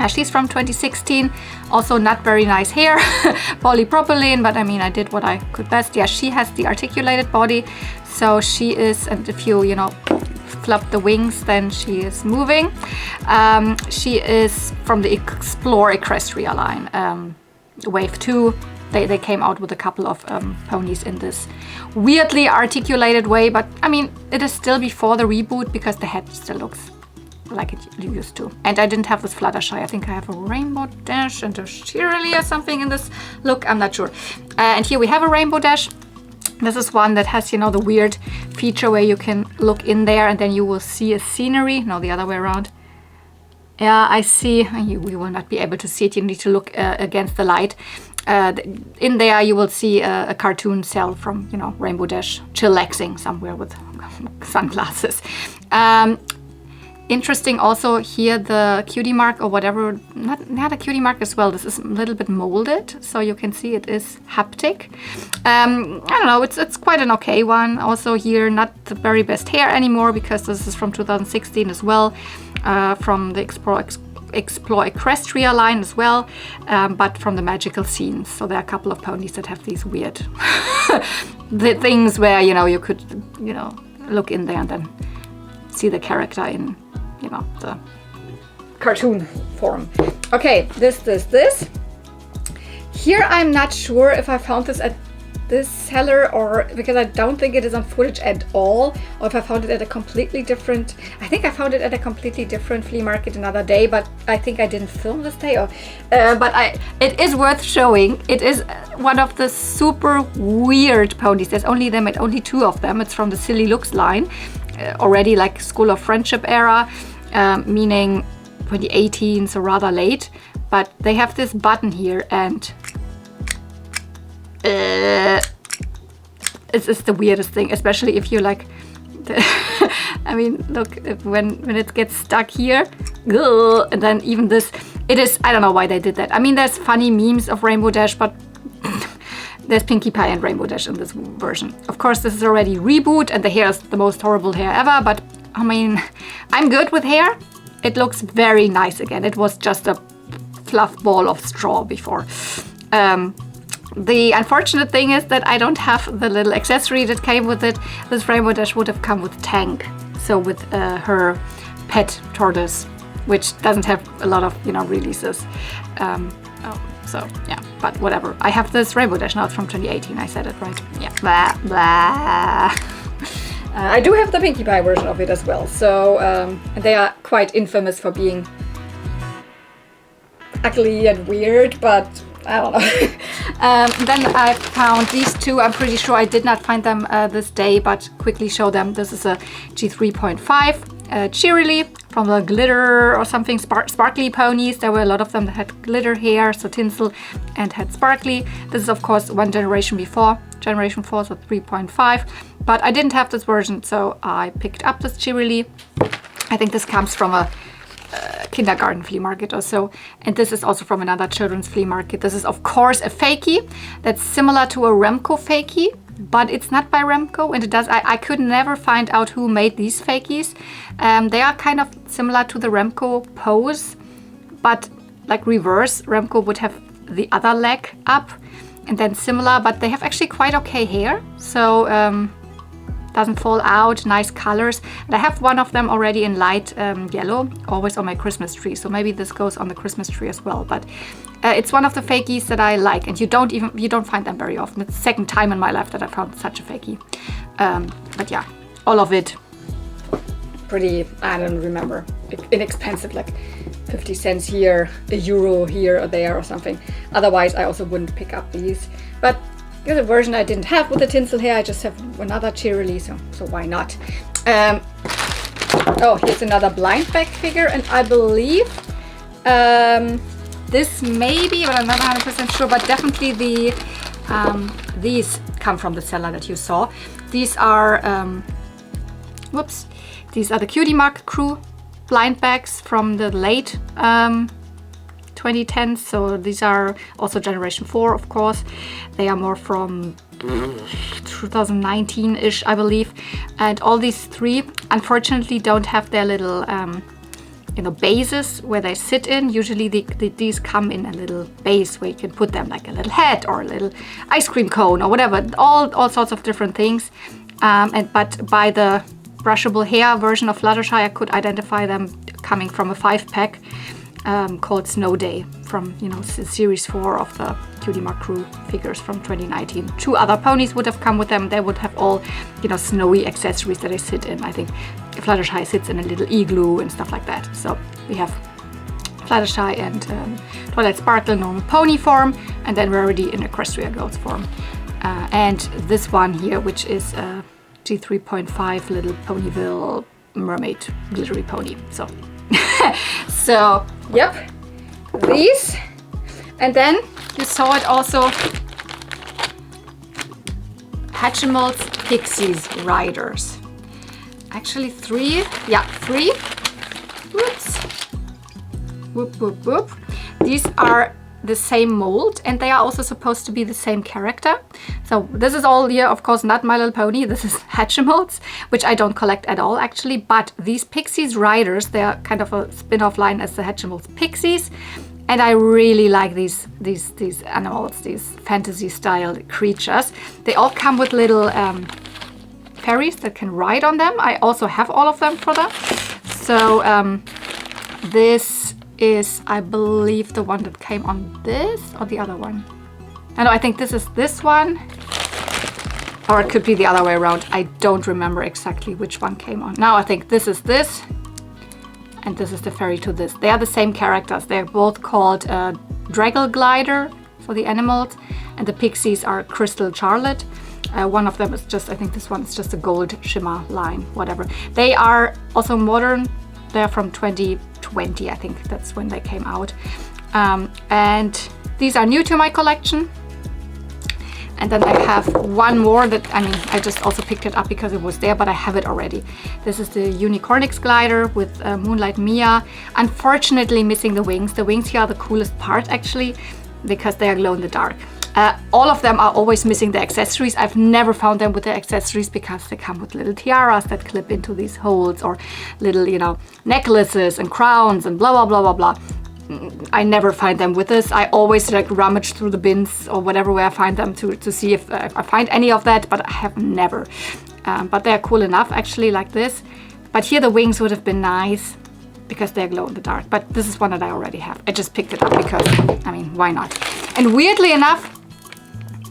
She's from 2016, also not very nice hair, polypropylene, but I mean, I did what I could best. Yeah, she has the articulated body, so she is, and if you, flap the wings, then she is moving. She is from the Explore Equestria line, Wave 2. They came out with a couple of ponies in this weirdly articulated way, but I mean, it is still before the reboot because the head still looks like it used to. And I didn't have this Fluttershy. I think I have a Rainbow Dash and a Shirley or something in this look. I'm not sure. And here we have a Rainbow Dash. This is one that has, the weird feature where you can look in there and then you will see a scenery. No, the other way around. Yeah, I see. We will not be able to see it. You need to look against the light. In there you will see a cartoon cell from, Rainbow Dash chillaxing somewhere with sunglasses. Interesting also here the cutie mark or whatever, not a cutie mark as well. This is a little bit molded, so you can see it is haptic. I don't know, it's quite an okay one. Also here, not the very best hair anymore because this is from 2016 as well, from the explore Equestria line as well, but from the magical scenes. So there are a couple of ponies that have these weird the things where, you know, you could, you know, look in there and then see the character in, you know, the cartoon form. Okay, this. Here I'm not sure if I found this at this seller or because I don't think it is on footage at all, or if I found it at a completely different, I think I found it at a completely different flea market another day, but I think I didn't film this day, or it is worth showing. It is one of the super weird ponies. There's only two of them. It's from the Silly Looks line, already like School of Friendship era, meaning 2018, so rather late. But they have this button here, and it's the weirdest thing, especially if you like I mean, look, when it gets stuck here, and then even this, it is, I don't know why they did that. I mean, there's funny memes of Rainbow Dash, but there's Pinkie Pie and Rainbow Dash in this version. Of course, this is already reboot, and the hair is the most horrible hair ever, but I mean, I'm good with hair. It looks very nice again. It was just a fluff ball of straw before. The unfortunate thing is that I don't have the little accessory that came with it. This Rainbow Dash would have come with Tank, so with her pet tortoise, which doesn't have a lot of, you know, releases. So yeah, but whatever. I have this Rainbow Dash now. It's from 2018. I said it right. Yeah. Blah, blah. I do have the Pinkie Pie version of it as well. So they are quite infamous for being ugly and weird, but I don't know. Then I found these two. I'm pretty sure I did not find them this day, but quickly show them. This is a G3.5 Cheerily from the glitter or something, sparkly ponies. There were a lot of them that had glitter hair, so tinsel, and had sparkly. This is of course one generation before, generation 4, so 3.5. But I didn't have this version, so I picked up this Cheerily. I think this comes from a kindergarten flea market or so, and this is also from another children's flea market. This is of course a fakie that's similar to a Remco fakie, but it's not by Remco, and I could never find out who made these fakies. They are kind of similar to the Remco pose, but like reverse. Remco would have the other leg up, and then similar, but they have actually quite okay hair, so doesn't fall out, nice colors. And I have one of them already in light yellow, always on my Christmas tree, so maybe this goes on the Christmas tree as well. But it's one of the fakies that I like, and you don't find them very often. It's the second time in my life that I found such a fakie. But yeah, all of it pretty, I don't remember, inexpensive, like 50 cents here, €1 here or there or something. Otherwise I also wouldn't pick up these, but the version I didn't have with the tinsel hair. I just have another Cheerily, so why not? Oh, here's another blind bag figure, and I believe this may be, but I'm not 100% sure, but definitely these come from the seller that you saw. These are, these are the Cutie Mark crew blind bags from the late 2010s, so these are also generation 4, of course. They are more from 2019-ish, I believe. And all these three unfortunately don't have their little bases where they sit in. Usually these come in a little base where you can put them, like a little hat or a little ice cream cone or whatever, all sorts of different things. But by the brushable hair version of Fluttershy, I could identify them coming from a 5-pack called Snow Day from, you know, series 4 of the Cutie Mark crew figures from 2019. 2 other ponies would have come with them. They would have all, you know, snowy accessories that they sit in. I think Fluttershy sits in a little igloo and stuff like that. So we have Fluttershy and Twilight Sparkle normal pony form, and then we're already in Equestria Girls form. And this one here, which is a G3.5 little Ponyville mermaid glittery pony. So so yep, these. And then you saw it also, Hatchimals Pixies Riders. Actually 3, yeah, 3. Whoops. Whoop, whoop, whoop. These are the same mold, and they are also supposed to be the same character. So this is all here, of course, not My Little Pony. This is Hatchimals, which I don't collect at all actually. But these Pixies Riders, they are kind of a spin-off line as the Hatchimals Pixies, and I really like these animals, these fantasy-style creatures. They all come with little fairies that can ride on them. I also have all of them for that. So this is, I believe, the one that came on this or the other one. I know, I think this is this one, or it could be the other way around. I don't remember exactly which one came on. Now I think this is this, and this is the fairy to this. They are the same characters. They're both called Draggle Glider for the animals, and the Pixies are Crystal Charlotte. One of them is just, I think this one is just a gold shimmer line, whatever. They are also modern. They're from 2020, I think that's when they came out. And these are new to my collection. And then I have one more that, I mean, I just also picked it up because it was there, but I have it already. This is the Unicornix glider with Moonlight Mia. Unfortunately missing the wings. The wings here are the coolest part actually, because they are glow in the dark. All of them are always missing the accessories. I've never found them with the accessories because they come with little tiaras that clip into these holes, or little, you know, necklaces and crowns and blah, blah, blah, blah, blah. I never find them with this. I always like rummage through the bins or whatever where I find them to see if I find any of that, but I have never. But they're cool enough actually, like this. But here the wings would have been nice because they're glow in the dark. But this is one that I already have. I just picked it up because, I mean, why not? And weirdly enough,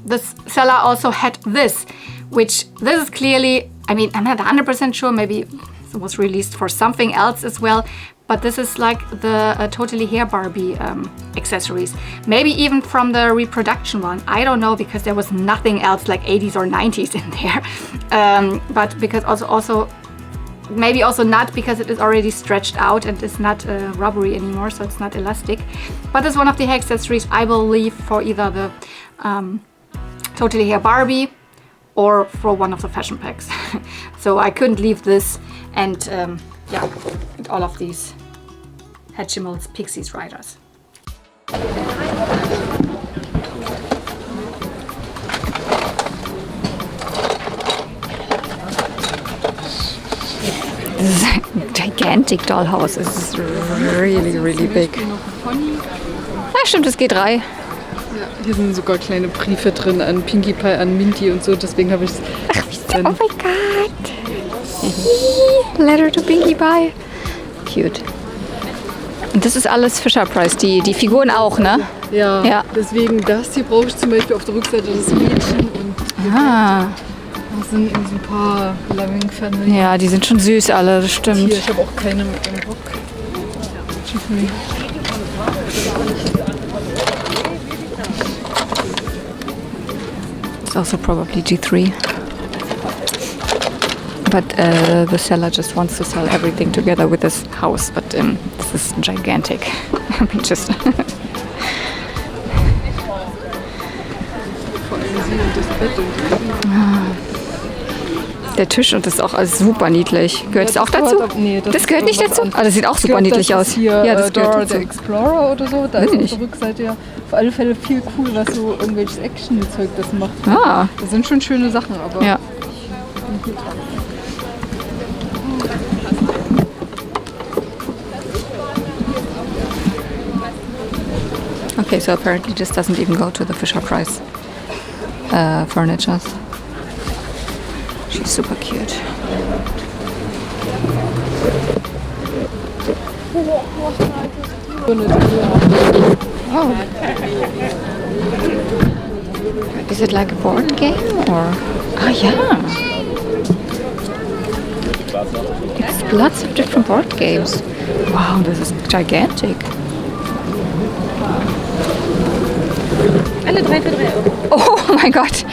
this seller also had this, which this is clearly, I mean, I'm not 100% sure, maybe it was released for something else as well, but this is like the Totally Hair Barbie accessories. Maybe even from the reproduction one, I don't know, because there was nothing else like 80s or 90s in there. But because also maybe also not because it is already stretched out and is not rubbery anymore, so it's not elastic. But it's one of the hair accessories, I believe, for either the Totally Hair Barbie or for one of the fashion packs. So I couldn't leave this, and yeah, all of these Hatchimals Pixies Riders. This is a gigantic dollhouse. This is really, really big. Ah, stimmt, es geht 3. Ja, hier sind sogar kleine Briefe drin an Pinkie Pie, an Minty und so, deswegen habe ich es. Ach, oh mein Gott! Letter to Pinkie Pie. Cute. Und das ist alles Fisher-Price, die Figuren auch, ne? Ja, ja. Deswegen das hier brauche ich zum Beispiel auf der Rückseite das Mädchen und da sind eben so ein paar Laming-Family. Ja, die sind schon süß alle, das stimmt. Hier, ich habe auch keine mit dem Rock. It's also probably G3. But the seller just wants to sell everything together with this house. But this is gigantic. I mean, just. Vor allem sie und das Bett und der Tisch, und das ist auch alles super niedlich. Gehört das auch dazu? Nee, das gehört nicht dazu? Ah, das sieht auch super niedlich aus. Hier, ja, das gehört Dora dazu. the Explorer oder so. Da ist auf der Rückseite ja auf alle Fälle viel cool, was so irgendwelches Action-Zeug das macht. Ah. Das sind schon schöne Sachen, aber. Ja. Okay, so apparently this doesn't even go to the Fisher-Price furnitures. She's super cute. Oh. Is it like a board game or? Ah, yeah. It's lots of different board games. Wow, this is gigantic. Alle 3 für 3 Euro. Oh mein Gott,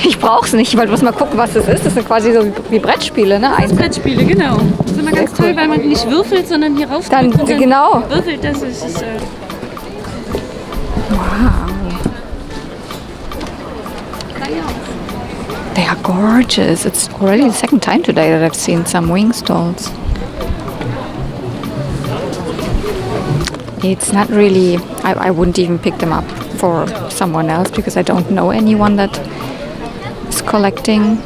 ich brauch's nicht. Ich wollte bloß mal gucken, was das ist. Das sind quasi so wie Brettspiele, ne? Das Brettspiele, genau. Das ist immer ganz toll, weil man nicht würfelt, sondern hier rauf dann genau. Würfelt, das ist wow. They are gorgeous. It's already the second time today that I've seen some wing stalls. it's not really, I wouldn't even pick them up for someone else because I don't know anyone that is collecting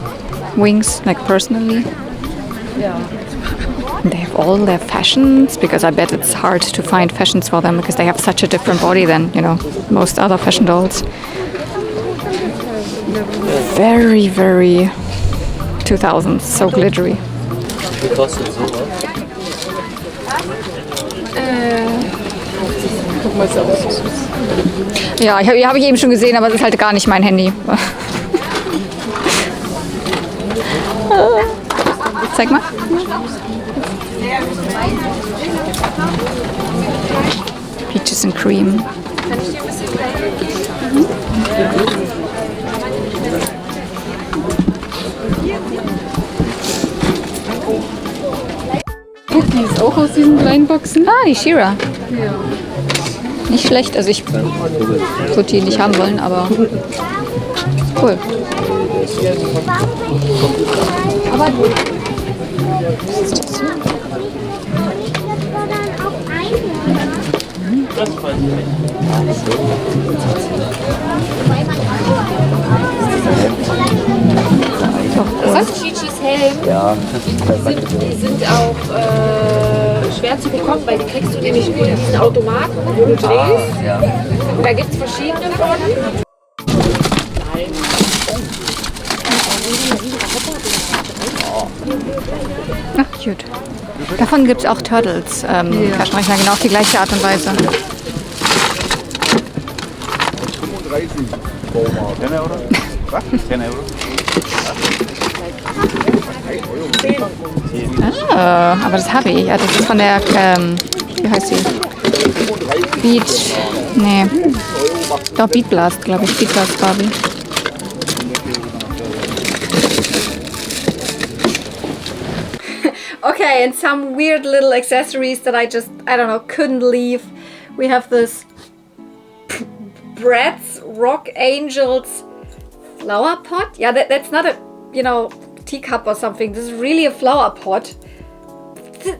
wings, like personally. They have all their fashions because I bet it's hard to find fashions for them because they have such a different body than, you know, most other fashion dolls. Very, very 2000s, so glittery. Wie kostet sowas? Guck mal, ist auch so süß. Ja, hab ich eben schon gesehen, aber es ist halt gar nicht mein Handy. Zeig mal. Peaches and Cream. Guck, die ist auch aus diesen kleinen Boxen. Ah, die She-Ra. Ja. Nicht schlecht, also ich würde die nicht haben wollen, aber cool. Aber Das ist Chichis Helm. Ja. Die sind auch schwer zu bekommen, weil die kriegst du nämlich nur in diesen Automaten, wo du drehst. Ja. Und da gibt es verschiedene von. ach, cute. Davon gibt es auch Turtles. Taschenrechner, genau auf die gleiche Art und Weise. 10 Euro? Was? 10 Euro? Ah, aber das habe ich. Ja, das ist von der, wie heißt sie? Beat, nee. Doch, Beat Blast, glaube ich. Beat Blast Barbie. Okay, and some weird little accessories that I don't know, couldn't leave. We have this Bratz Rock Angels flower pot. Yeah, that's not a, you know, teacup or something. This is really a flower pot. The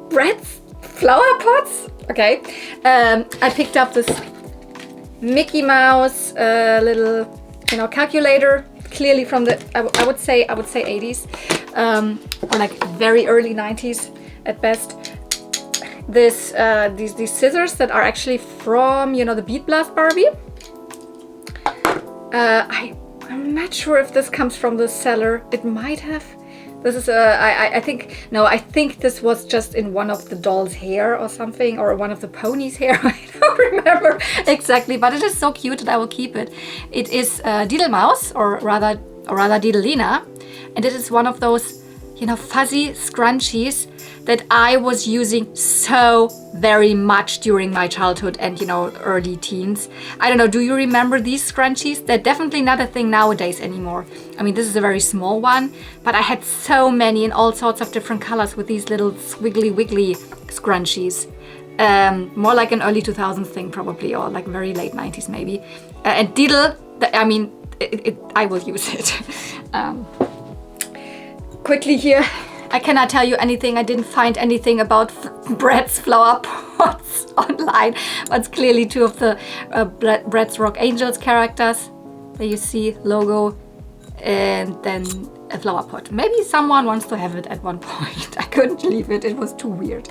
Bratz flower pots? Okay. I picked up this Mickey Mouse little, you know, calculator. Clearly from the, I would say 80s. Or like very early 90s at best. These scissors that are actually from, you know, the Beat Blast Barbie. I'm not sure if this comes from the seller. It might have. This is I think this was just in one of the doll's hair or something, or one of the pony's hair. I don't remember exactly, but it is so cute that I will keep it. It is Diddlemouse, or rather Diddlina, and it is one of those, you know, fuzzy scrunchies that I was using so very much during my childhood and, you know, early teens. I don't know, do you remember these scrunchies? They're definitely not a thing nowadays anymore. I mean, this is a very small one, but I had so many in all sorts of different colors with these little squiggly wiggly scrunchies. More like an early 2000s thing probably, or like very late 90s maybe. And Diddle, I mean, I will use it. Quickly here, I cannot tell you anything. I didn't find anything about Bratz flower pots online, but it's clearly two of the Bratz Rock Angels characters. There you see logo and then a flower pot. Maybe someone wants to have it at one point. I couldn't leave it, it was too weird.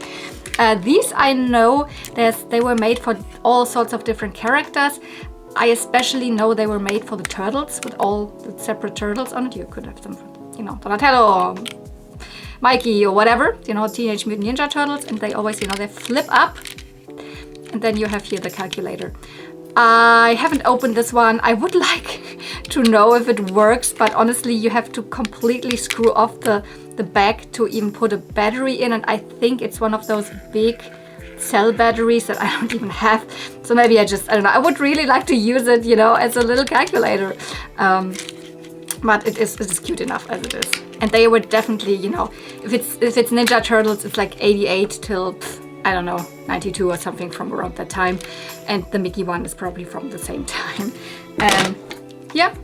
These I know they were made for all sorts of different characters. I especially know they were made for the turtles, with all the separate turtles on it. You could have them, you know, Donatello or Mikey or whatever, you know, Teenage Mutant Ninja Turtles, and they always, you know, they flip up, and then you have here the calculator. I haven't opened this one. I would like to know if it works, but honestly, you have to completely screw off the back to even put a battery in, and I think it's one of those big cell batteries that I don't even have. So maybe I don't know. I would really like to use it, you know, as a little calculator. But it is cute enough as it is. And they were definitely, you know, if it's Ninja Turtles, it's like 88 till, I don't know, 92 or something from around that time. And the Mickey one is probably from the same time. Yeah.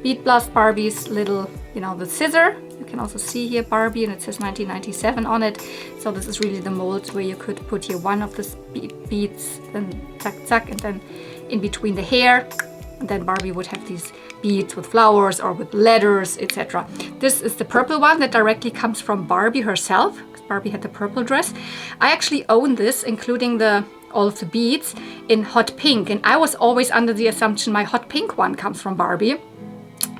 Beat Blast Barbie's little you know, the scissor. You can also see here Barbie, and it says 1997 on it. So this is really the mold where you could put here one of the beads, then zack, zack, and then in between the hair. And then Barbie would have these beads with flowers or with letters, etc. This is the purple one that directly comes from Barbie herself. Barbie had the purple dress. I actually own this, including all of the beads, in hot pink. And I was always under the assumption my hot pink one comes from Barbie.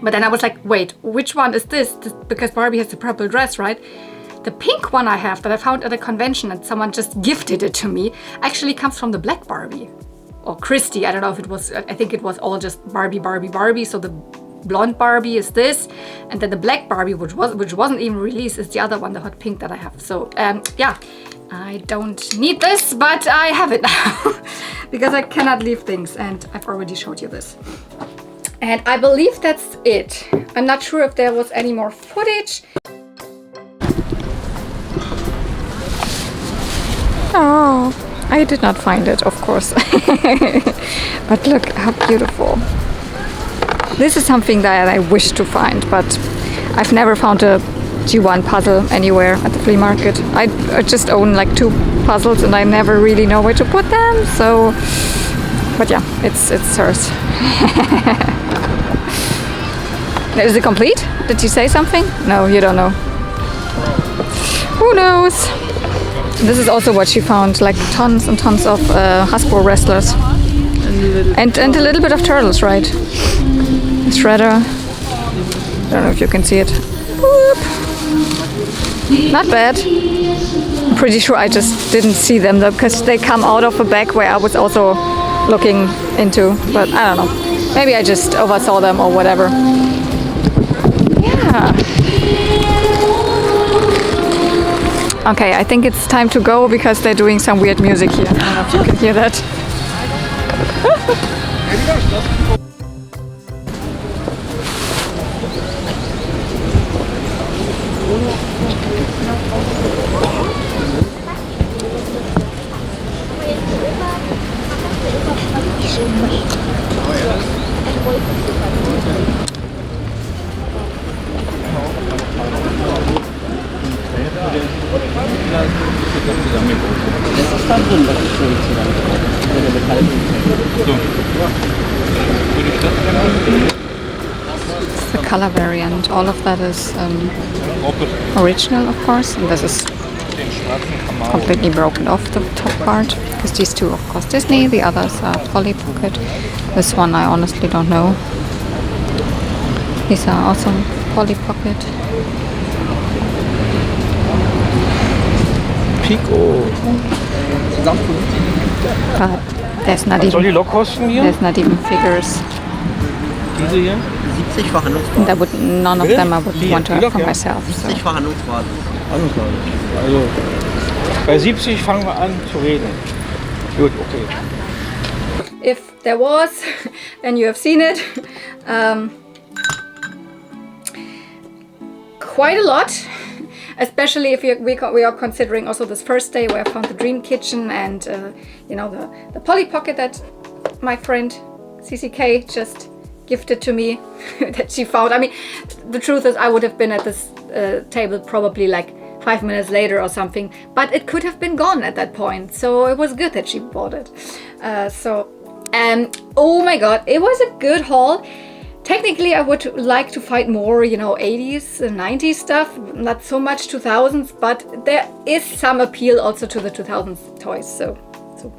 But then I was like, wait, which one is this? Because Barbie has the purple dress, right? The pink one I have that I found at a convention and someone just gifted it to me actually comes from the black Barbie. Or Christie, I don't know if it was, I think it was all just Barbie, Barbie, Barbie. So the blonde Barbie is this, and then the black Barbie, which wasn't even released, is the other one, the hot pink that I have. So yeah, I don't need this, but I have it now because I cannot leave things, and I've already showed you this. And I believe that's it. I'm not sure if there was any more footage. Oh, I did not find it, of course. But look how beautiful. This is something that I wish to find, but I've never found a G1 puzzle anywhere at the flea market. I just own like 2 puzzles and I never really know where to put them, so... But yeah, it's hers. Is it complete? Did you say something? No, you don't know. Who knows? This is also what she found, like tons and tons of Hasbro wrestlers. And a little bit of turtles, right? Shredder. I don't know if you can see it. Whoop. Not bad. I'm pretty sure I just didn't see them though, because they come out of a bag where I was also looking into. But I don't know. Maybe I just oversaw them or whatever. Yeah. Okay, I think it's time to go because they're doing some weird music here. I don't know if you can hear that. It's the color variant. All of that is original, of course, and this is completely broken off the top part, because these two, of course, Disney, the others are Polly Pocket. This one I honestly don't know. These are also Polly Pocket. Pico. But there's not even figures. Diese hier? 70 Verhandlungsbasis. That would, none of them I would want to have for myself. 70 Verhandlungsbasis. Also, bei 70 fangen wir an zu reden. Gut, okay. If there was, then you have seen it. Quite a lot. Especially if we are considering also this first day where I found the Dream Kitchen and you know, the Polly Pocket that my friend CCK just gifted to me that she found. I mean, the truth is I would have been at this table probably like 5 minutes later or something, but it could have been gone at that point, so it was good that she bought it. Oh my god, it was a good haul. Technically, I would like to find more, you know, 80s and 90s stuff, not so much 2000s, but there is some appeal also to the 2000s toys, so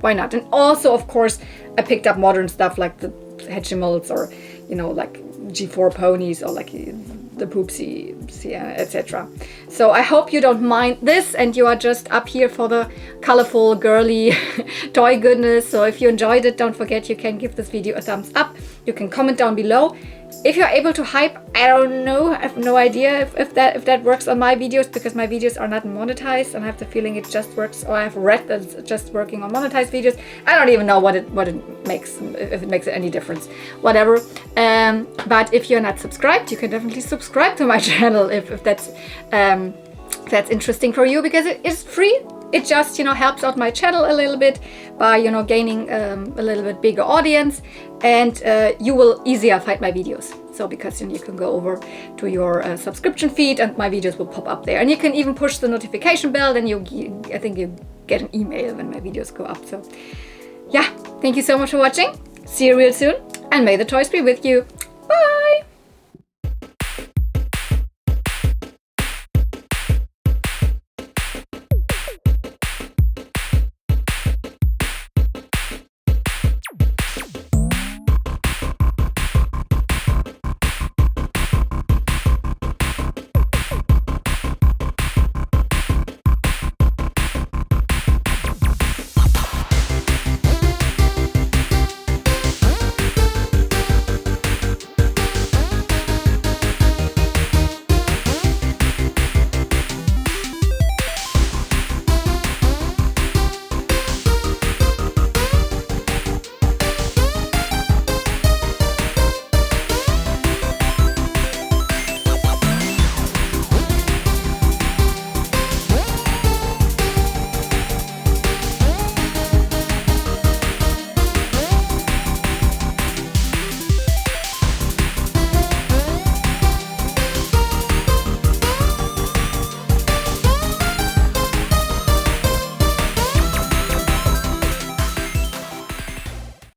why not? And also, of course, I picked up modern stuff like the Hatchimals or, you know, like G4 ponies or like the Poopsie, etc. So I hope you don't mind this and you are just up here for the colorful, girly toy goodness. So if you enjoyed it, don't forget you can give this video a thumbs up. You can comment down below. If you're able to hype, I don't know, I have no idea if that works on my videos, because my videos are not monetized and I have the feeling it just works, or I've read that it's just working on monetized videos. I don't even know what it makes, if it makes any difference, whatever. But if you're not subscribed, you can definitely subscribe to my channel if that's interesting for you, because it is free. it just, you know, helps out my channel a little bit by, you know, gaining a little bit bigger audience, and you will easier find my videos. So because you can go over to your subscription feed and my videos will pop up there, and you can even push the notification bell, then I think you get an email when my videos go up. So yeah, thank you so much for watching. See you real soon, and may the toys be with you.